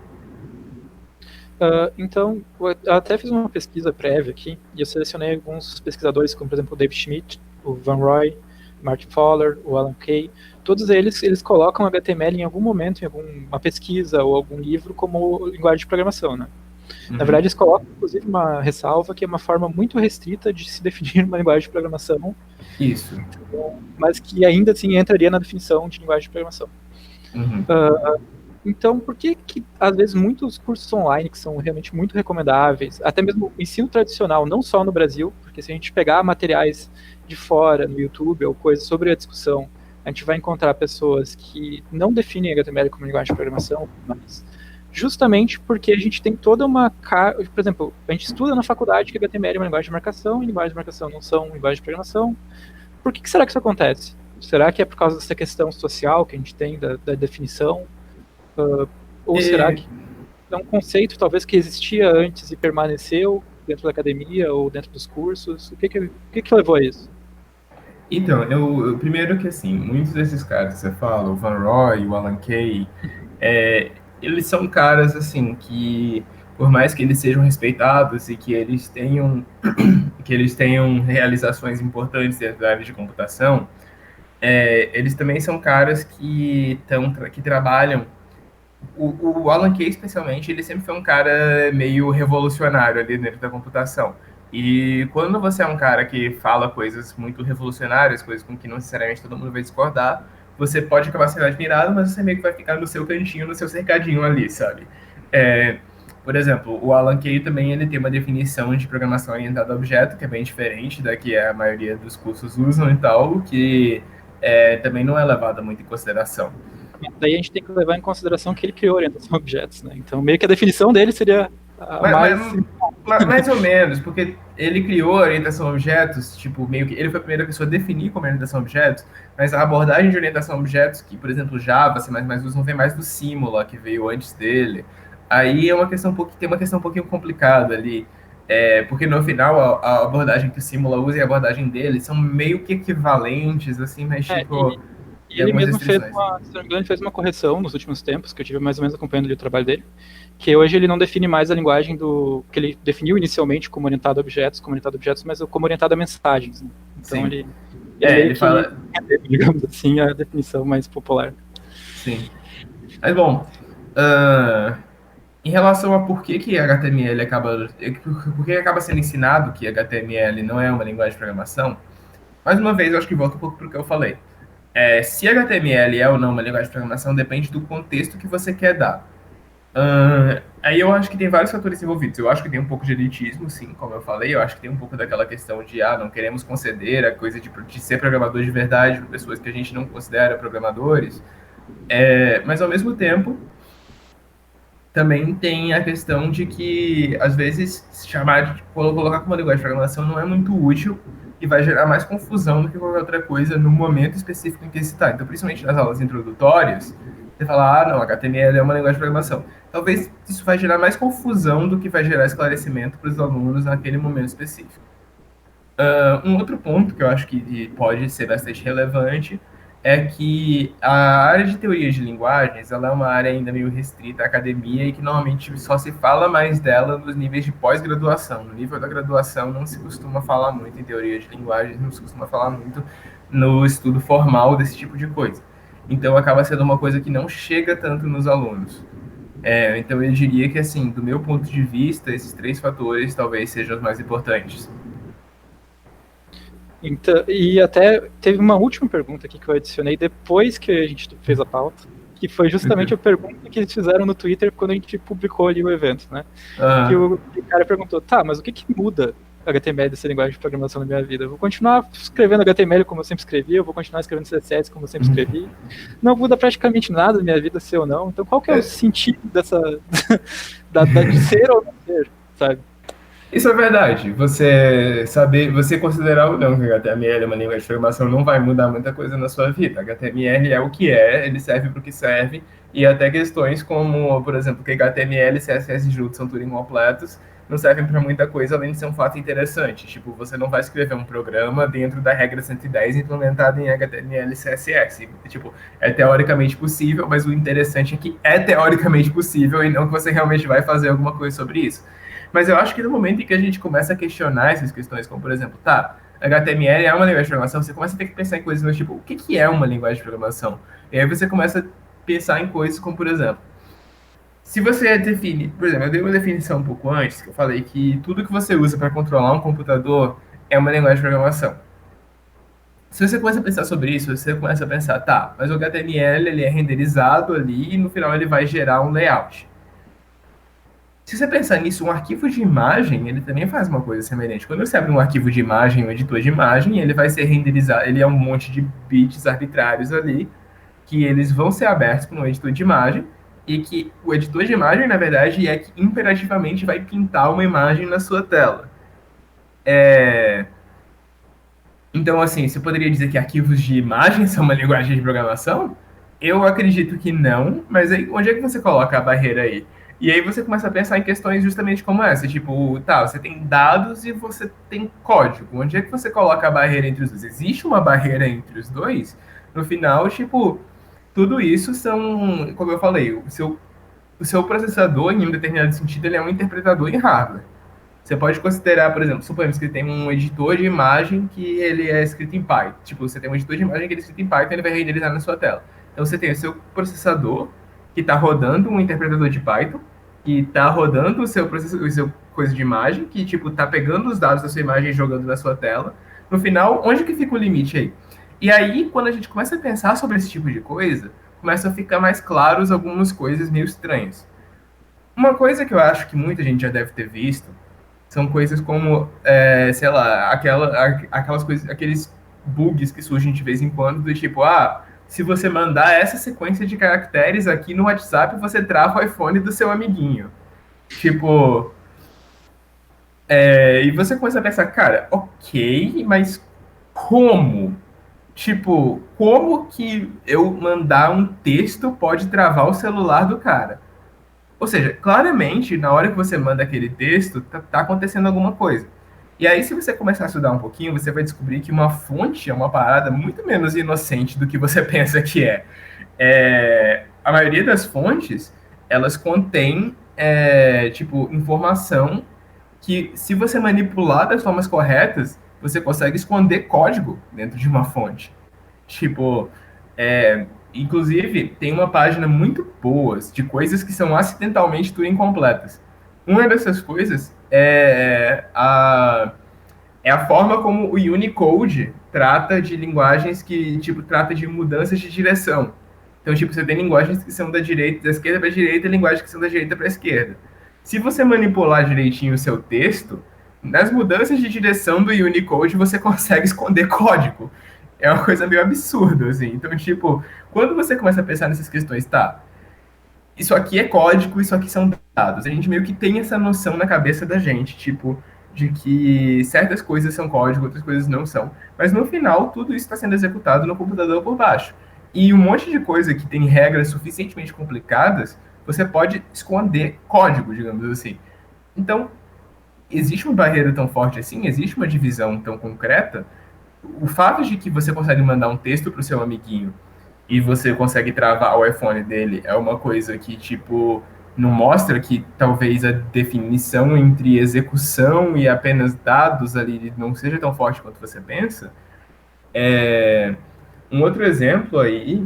Speaker 2: Então, eu até fiz uma pesquisa prévia aqui, e eu selecionei alguns pesquisadores, como por exemplo o Dave Schmidt, o Van Roy, Martin Fowler, o Alan Kay. Todos eles colocam HTML em algum momento, em alguma pesquisa ou algum livro, como linguagem de programação, né? Na verdade, eles colocam, inclusive, uma ressalva que é uma forma muito restrita de se definir uma linguagem de programação.
Speaker 1: Isso.
Speaker 2: Mas que ainda assim entraria na definição de linguagem de programação. Então, por que às vezes muitos cursos online que são realmente muito recomendáveis, até mesmo o ensino tradicional, não só no Brasil, porque se a gente pegar materiais de fora, no YouTube, ou coisas sobre a discussão, a gente vai encontrar pessoas que não definem HTML como linguagem de programação, mas justamente porque a gente tem toda uma... Por exemplo, a gente estuda na faculdade que HTML é uma linguagem de marcação, e linguagem de marcação não são linguagem de programação. Por que será que isso acontece? Será que é por causa dessa questão social que a gente tem da definição? Ou será que é um conceito talvez que existia antes e permaneceu dentro da academia ou dentro dos cursos? O que levou a isso?
Speaker 1: Então, eu primeiro que assim, muitos desses caras que você fala, o Van Roy, o Alan Kay, eles são caras assim que, por mais que eles sejam respeitados e que eles tenham realizações importantes dentro da área de computação, eles também são caras que trabalham. O Alan Kay, especialmente, ele sempre foi um cara meio revolucionário ali dentro da computação. E quando você é um cara que fala coisas muito revolucionárias, coisas com que não necessariamente todo mundo vai discordar, você pode acabar sendo admirado, mas você meio que vai ficar no seu cantinho, no seu cercadinho ali, sabe? Por exemplo, o Alan Kay também ele tem uma definição de programação orientada a objeto, que é bem diferente da que a maioria dos cursos usam e tal, que também não é levada muito em consideração.
Speaker 2: Daí a gente tem que levar em consideração que ele criou orientação a objetos, né? Então, meio que a definição dele seria
Speaker 1: mais ou menos, porque ele criou a orientação a objetos, tipo, meio que ele foi a primeira pessoa a definir como orientação a objetos, mas a abordagem de orientação a objetos, que, por exemplo, Java, C++ usam, vem mais do Simula, que veio antes dele. Aí tem uma questão um pouquinho complicada ali, porque no final a abordagem que o Simula usa e a abordagem dele são meio que equivalentes, assim, mas tipo...
Speaker 2: E ele mesmo fez uma correção nos últimos tempos, que eu tive mais ou menos acompanhando o trabalho dele, que hoje ele não define mais a linguagem que ele definiu inicialmente como orientado a objetos, mas como orientado a mensagens. Né? Então ele fala, digamos assim, a definição mais popular.
Speaker 1: Sim. Mas bom, Ah, em relação a por que que HTML acaba, por que acaba sendo ensinado que HTML não é uma linguagem de programação, mais uma vez, eu acho que volta um pouco para o que eu falei. Se HTML é ou não uma linguagem de programação depende do contexto que você quer dar. Aí eu acho que tem vários fatores envolvidos. Eu acho que tem um pouco de elitismo, sim, como eu falei. Eu acho que tem um pouco daquela questão de, não queremos conceder a coisa de ser programador de verdade para pessoas que a gente não considera programadores. Mas, ao mesmo tempo, também tem a questão de que, às vezes, colocar como uma linguagem de programação não é muito útil e vai gerar mais confusão do que qualquer outra coisa no momento específico em que se está. Então, principalmente nas aulas introdutórias, você fala, não, HTML é uma linguagem de programação. Talvez isso vai gerar mais confusão do que vai gerar esclarecimento para os alunos naquele momento específico. Um outro ponto que eu acho que pode ser bastante relevante é que a área de teoria de linguagens ela é uma área ainda meio restrita à academia e que normalmente só se fala mais dela nos níveis de pós-graduação. No nível da graduação não se costuma falar muito em teoria de linguagens, não se costuma falar muito no estudo formal desse tipo de coisa. Então acaba sendo uma coisa que não chega tanto nos alunos. Então eu diria que, assim, do meu ponto de vista, esses três fatores talvez sejam os mais importantes.
Speaker 2: Então, e até teve uma última pergunta aqui que eu adicionei depois que a gente fez a pauta, que foi justamente a pergunta que eles fizeram no Twitter quando a gente publicou ali o evento, né? Que o cara perguntou, tá, mas o que muda HTML dessa linguagem de programação na minha vida? Eu vou continuar escrevendo HTML como eu sempre escrevi, eu vou continuar escrevendo CSS como eu sempre escrevi. Não muda praticamente nada na minha vida, ser ou não. Então qual que é o sentido dessa de ser ou não ser, sabe?
Speaker 1: Isso é verdade. Você considerar ou não que HTML é uma língua de programação não vai mudar muita coisa na sua vida. HTML é o que é, ele serve para o que serve, e até questões como, por exemplo, que HTML e CSS juntos são tudo incompletos, não servem para muita coisa além de ser um fato interessante. Tipo, você não vai escrever um programa dentro da regra 110 implementada em HTML e CSS. Tipo, é teoricamente possível, mas o interessante é que é teoricamente possível e não que você realmente vai fazer alguma coisa sobre isso. Mas eu acho que no momento em que a gente começa a questionar essas questões, como por exemplo, HTML é uma linguagem de programação, você começa a ter que pensar em coisas do tipo, o que é uma linguagem de programação? E aí você começa a pensar em coisas como, por exemplo, se você define, por exemplo, eu dei uma definição um pouco antes, que eu falei que tudo que você usa para controlar um computador é uma linguagem de programação. Se você começa a pensar sobre isso, você começa a pensar, mas o HTML ele é renderizado ali e no final ele vai gerar um layout. Se você pensar nisso, um arquivo de imagem, ele também faz uma coisa semelhante. Quando você abre um arquivo de imagem, um editor de imagem, ele vai ser renderizado, ele é um monte de bits arbitrários ali, que eles vão ser abertos para um editor de imagem, e que o editor de imagem, na verdade, é que imperativamente vai pintar uma imagem na sua tela. Então, assim, você poderia dizer que arquivos de imagem são uma linguagem de programação? Eu acredito que não, mas aí, onde é que você coloca a barreira aí? E aí você começa a pensar em questões justamente como essa, tipo, você tem dados e você tem código. Onde é que você coloca a barreira entre os dois? Existe uma barreira entre os dois? No final, tipo, tudo isso são, como eu falei, o seu processador, em um determinado sentido, ele é um interpretador em hardware. Você pode considerar, por exemplo, suponhamos que tem um editor de imagem que ele é escrito em Python. Tipo, você tem um editor de imagem que ele é escrito em Python e ele vai renderizar na sua tela. Então você tem o seu processador que está rodando um interpretador de Python, que está rodando o seu coisa de imagem, que tipo está pegando os dados da sua imagem e jogando na sua tela. No final, onde que fica o limite aí? E aí, quando a gente começa a pensar sobre esse tipo de coisa, começa a ficar mais claros algumas coisas meio estranhas. Uma coisa que eu acho que muita gente já deve ter visto são coisas como, sei lá, aquelas coisas, aqueles bugs que surgem de vez em quando, do tipo, se você mandar essa sequência de caracteres aqui no WhatsApp, você trava o iPhone do seu amiguinho. Tipo, e você começa a pensar, cara, ok, mas como? Tipo, como que eu mandar um texto pode travar o celular do cara? Ou seja, claramente, na hora que você manda aquele texto, tá acontecendo alguma coisa. E aí, se você começar a estudar um pouquinho, você vai descobrir que uma fonte é uma parada muito menos inocente do que você pensa que é. A maioria das fontes, elas contêm, tipo, informação que, se você manipular das formas corretas, você consegue esconder código dentro de uma fonte. Tipo, Inclusive, tem uma página muito boa de coisas que são acidentalmente Turing completas. Uma dessas coisas é a forma como o Unicode trata de linguagens que, tipo, trata de mudanças de direção. Então, tipo, você tem linguagens que são da direita, da esquerda para a direita, e linguagens que são da direita para a esquerda. Se você manipular direitinho o seu texto, nas mudanças de direção do Unicode você consegue esconder código. É uma coisa meio absurda, assim. Então, tipo, quando você começa a pensar nessas questões, tá, isso aqui é código, isso aqui são dados. A gente meio que tem essa noção na cabeça da gente, tipo, de que certas coisas são código, outras coisas não são. Mas no final, tudo isso está sendo executado no computador por baixo. E um monte de coisa que tem regras suficientemente complicadas, você pode esconder código, digamos assim. Então, existe uma barreira tão forte assim, existe uma divisão tão concreta. O fato de que você consegue mandar um texto para o seu amiguinho e você consegue travar o iPhone dele é uma coisa que, tipo, não mostra que talvez a definição entre execução e apenas dados ali não seja tão forte quanto você pensa. Um outro exemplo aí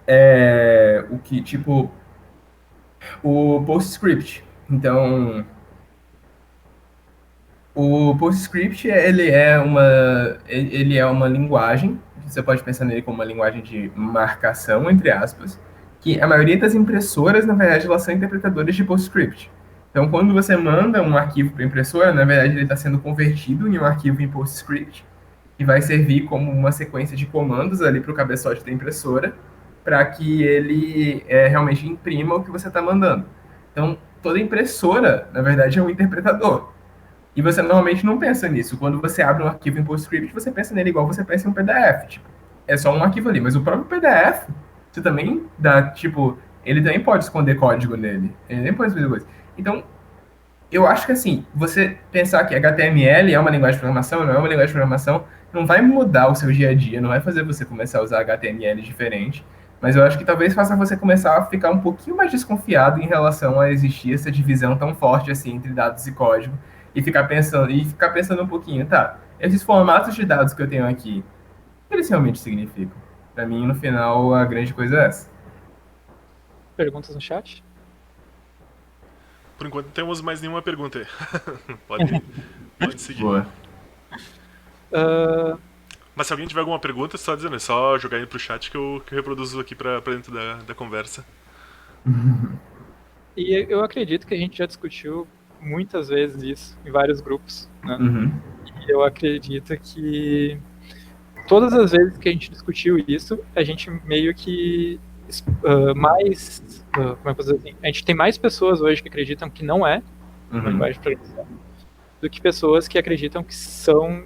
Speaker 1: é o que, tipo, o PostScript. Então, o PostScript, ele é uma linguagem, você pode pensar nele como uma linguagem de marcação, entre aspas, que a maioria das impressoras, na verdade, elas são interpretadoras de PostScript. Então, quando você manda um arquivo para a impressora, na verdade, ele está sendo convertido em um arquivo em PostScript, que vai servir como uma sequência de comandos ali para o cabeçote da impressora, para que ele realmente imprima o que você está mandando. Então, toda impressora, na verdade, é um interpretador. E você normalmente não pensa nisso. Quando você abre um arquivo em PostScript, você pensa nele igual você pensa em um PDF. Tipo, é só um arquivo ali. Mas o próprio PDF, você também dá, tipo, ele também pode esconder código nele. Ele nem pode fazer coisa. Então, eu acho que assim, você pensar que HTML é uma linguagem de programação, não é uma linguagem de programação, não vai mudar o seu dia a dia, não vai fazer você começar a usar HTML diferente, mas eu acho que talvez faça você começar a ficar um pouquinho mais desconfiado em relação a existir essa divisão tão forte assim entre dados e código, e ficar pensando um pouquinho, tá, esses formatos de dados que eu tenho aqui, o que eles realmente significam? Para mim, no final, a grande coisa é essa.
Speaker 2: Perguntas no chat?
Speaker 3: Por enquanto não temos mais nenhuma pergunta aí. pode seguir.
Speaker 1: Boa.
Speaker 3: Mas se alguém tiver alguma pergunta, só dizendo, é só jogar aí pro chat que eu reproduzo aqui pra dentro da conversa.
Speaker 2: E eu acredito que a gente já discutiu muitas vezes isso em vários grupos, né?
Speaker 1: Uhum.
Speaker 2: E eu acredito que todas as vezes que a gente discutiu isso, a gente meio que como é que eu posso dizer assim? A gente tem mais pessoas hoje que acreditam que não é uma linguagem de programação do que pessoas que acreditam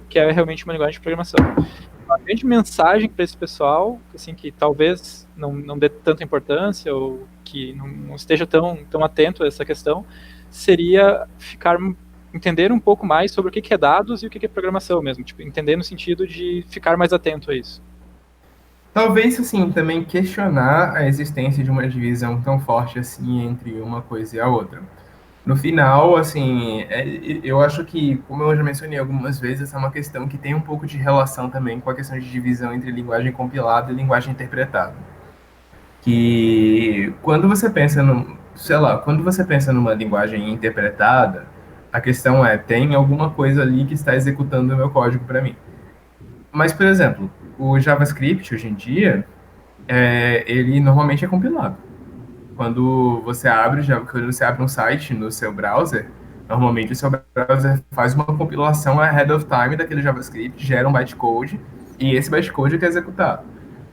Speaker 2: que é realmente uma linguagem de programação. Uma grande mensagem para esse pessoal, assim, que talvez não dê tanta importância ou que não esteja tão atento a essa questão, seria entender um pouco mais sobre o que é dados e o que é programação mesmo, tipo, entender no sentido de ficar mais atento a isso.
Speaker 1: Talvez, assim, também questionar a existência de uma divisão tão forte assim entre uma coisa e a outra. No final, assim, eu acho que, como eu já mencionei algumas vezes, essa é uma questão que tem um pouco de relação também com a questão de divisão entre linguagem compilada e linguagem interpretada. Que quando você pensa quando você pensa numa linguagem interpretada, a questão é, tem alguma coisa ali que está executando o meu código para mim. Mas, por exemplo, o JavaScript, hoje em dia, ele normalmente é compilado. Quando você abre um site no seu browser, normalmente o seu browser faz uma compilação ahead of time daquele JavaScript, gera um bytecode, e esse bytecode é que é executado.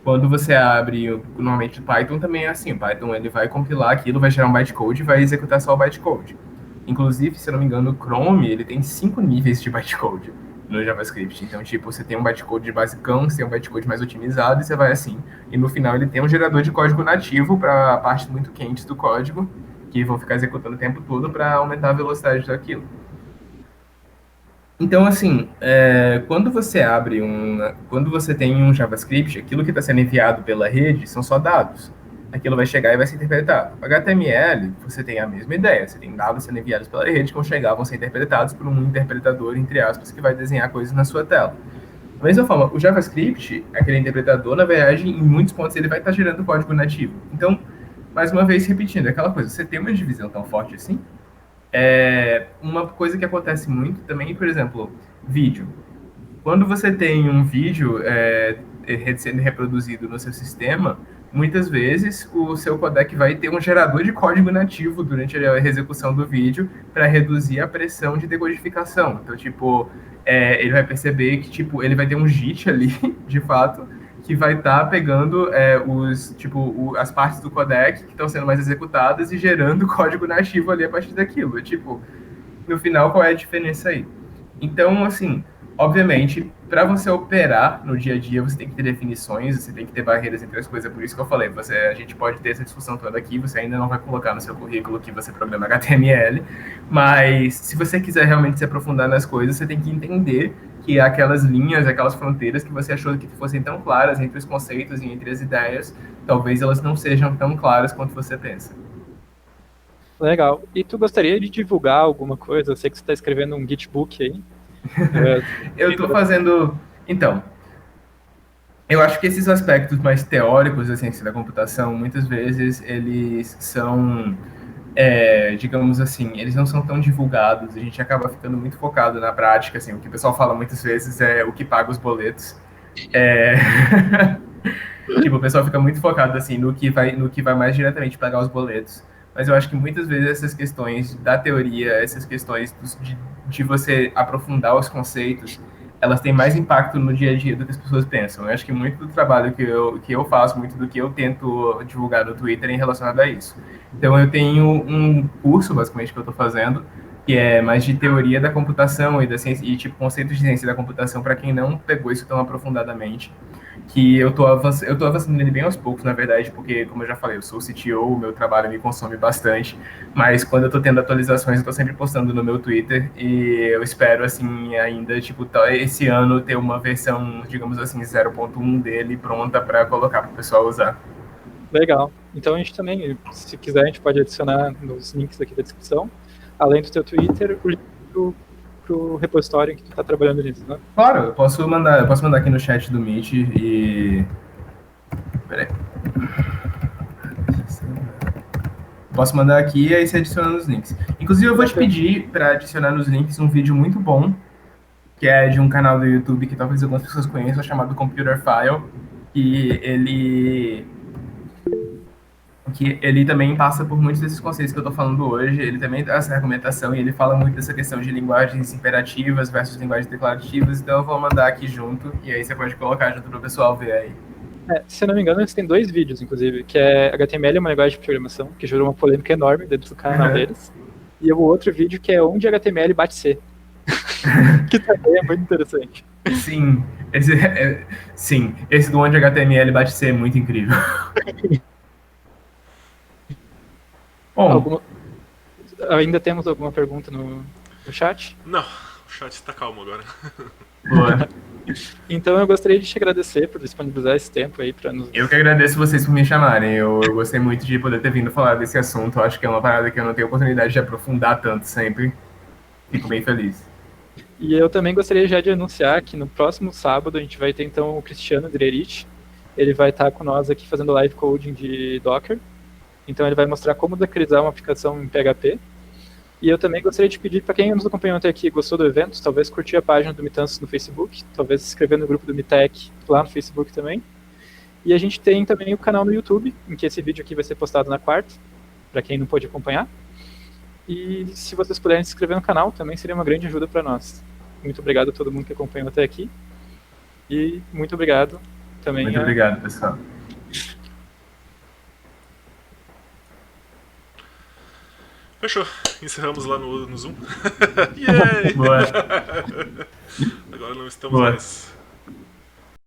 Speaker 1: Quando você abre, normalmente o Python também é assim, o Python ele vai compilar aquilo, vai gerar um bytecode e vai executar só o bytecode. Inclusive, se eu não me engano, o Chrome, ele tem 5 níveis de bytecode no JavaScript. Então, tipo, você tem um bytecode basicão, você tem um bytecode mais otimizado e você vai assim. E no final ele tem um gerador de código nativo para partes muito quentes do código, que vão ficar executando o tempo todo para aumentar a velocidade daquilo. Então, assim, quando você tem um JavaScript, aquilo que está sendo enviado pela rede são só dados. Aquilo vai chegar e vai ser interpretado. O HTML, você tem a mesma ideia. Você tem dados sendo enviados pela rede que vão chegar, vão ser interpretados por um interpretador, entre aspas, que vai desenhar coisas na sua tela. Da mesma forma, o JavaScript, aquele interpretador, na verdade, em muitos pontos ele vai estar gerando código nativo. Então, mais uma vez repetindo, aquela coisa, você tem uma divisão tão forte assim, uma coisa que acontece muito também, por exemplo, vídeo. Quando você tem um vídeo sendo reproduzido no seu sistema, muitas vezes o seu codec vai ter um gerador de código nativo durante a execução do vídeo para reduzir a pressão de decodificação. Então, tipo, ele vai perceber que tipo, ele vai ter um JIT ali, de fato, que vai estar pegando as partes do codec que estão sendo mais executadas e gerando código nativo ali a partir daquilo. Tipo, no final, qual é a diferença aí? Então, assim, obviamente, para você operar no dia a dia, você tem que ter definições, você tem que ter barreiras entre as coisas. Por isso que eu falei, a gente pode ter essa discussão toda aqui, você ainda não vai colocar no seu currículo que você programa HTML, mas se você quiser realmente se aprofundar nas coisas, você tem que entender que aquelas linhas, aquelas fronteiras que você achou que fossem tão claras entre os conceitos e entre as ideias, talvez elas não sejam tão claras quanto você pensa.
Speaker 2: Legal. E tu gostaria de divulgar alguma coisa? Eu sei que você está escrevendo um Gitbook aí.
Speaker 1: Eu estou fazendo... Então, eu acho que esses aspectos mais teóricos da ciência da computação, muitas vezes, eles são, digamos assim, eles não são tão divulgados, a gente acaba ficando muito focado na prática, assim, o que o pessoal fala muitas vezes é o que paga os boletos. Tipo, o pessoal fica muito focado, assim, no que vai mais diretamente pagar os boletos. Mas eu acho que muitas vezes essas questões da teoria, essas questões de você aprofundar os conceitos, elas têm mais impacto no dia a dia do que as pessoas pensam. Eu acho que muito do trabalho que eu faço, muito do que eu tento divulgar no Twitter é relacionado a isso. Então eu tenho um curso, basicamente, que eu estou fazendo, que é mais de teoria da computação e da ciência, e tipo conceitos de ciência da computação para quem não pegou isso tão aprofundadamente, que eu tô avançando nele bem aos poucos, na verdade, porque, como eu já falei, eu sou o CTO, o meu trabalho me consome bastante, mas quando eu tô tendo atualizações, eu tô sempre postando no meu Twitter, e eu espero, assim, ainda, tipo, esse ano ter uma versão, digamos assim, 0.1 dele pronta para colocar para o pessoal usar.
Speaker 2: Legal. Então a gente também, se quiser, a gente pode adicionar nos links aqui da descrição, além do teu Twitter, o link pro repositório que tu tá trabalhando nisso, né?
Speaker 1: Claro, eu posso mandar aqui no chat do Meet e... Peraí. Posso mandar aqui e aí você adiciona nos links. Inclusive, eu vou te pedir para adicionar nos links um vídeo muito bom, que é de um canal do YouTube que talvez algumas pessoas conheçam, chamado Computer File, que ele também passa por muitos desses conceitos que eu estou falando hoje. Ele também dá essa argumentação e ele fala muito dessa questão de linguagens imperativas versus linguagens declarativas. Então eu vou mandar aqui junto e aí você pode colocar junto para o pessoal ver aí.
Speaker 2: Se eu não me engano, eles têm 2 vídeos, inclusive, que é HTML é uma linguagem de programação, que gerou uma polêmica enorme dentro do canal deles. E o outro vídeo que é onde HTML bate C. Que também é muito interessante.
Speaker 1: Sim, esse do onde HTML bate C é muito incrível. Bom,
Speaker 2: ainda temos alguma pergunta no chat?
Speaker 3: Não, o chat está calmo agora.
Speaker 1: Boa.
Speaker 2: Então eu gostaria de te agradecer por disponibilizar esse tempo aí para nos...
Speaker 1: Eu que agradeço vocês por me chamarem. Eu gostei muito de poder ter vindo falar desse assunto. Eu acho que é uma parada que eu não tenho oportunidade de aprofundar tanto sempre. Fico bem feliz.
Speaker 2: E eu também gostaria já de anunciar que no próximo sábado a gente vai ter então o Cristiano Drerich. Ele vai estar com nós aqui fazendo live coding de Docker. Então ele vai mostrar como dockerizar uma aplicação em PHP. E eu também gostaria de pedir para quem nos acompanhou até aqui e gostou do evento, talvez curtir a página do Mitanços no Facebook, talvez se inscrever no grupo do Mitec lá no Facebook também. E a gente tem também o canal no YouTube, em que esse vídeo aqui vai ser postado na quarta, para quem não pôde acompanhar. E se vocês puderem se inscrever no canal, também seria uma grande ajuda para nós. Muito obrigado a todo mundo que acompanhou até aqui. E muito obrigado também.
Speaker 1: Muito obrigado, pessoal.
Speaker 3: Fechou. Encerramos lá no Zoom. Yay!
Speaker 1: Boa.
Speaker 3: Agora não estamos
Speaker 1: Boa.
Speaker 3: mais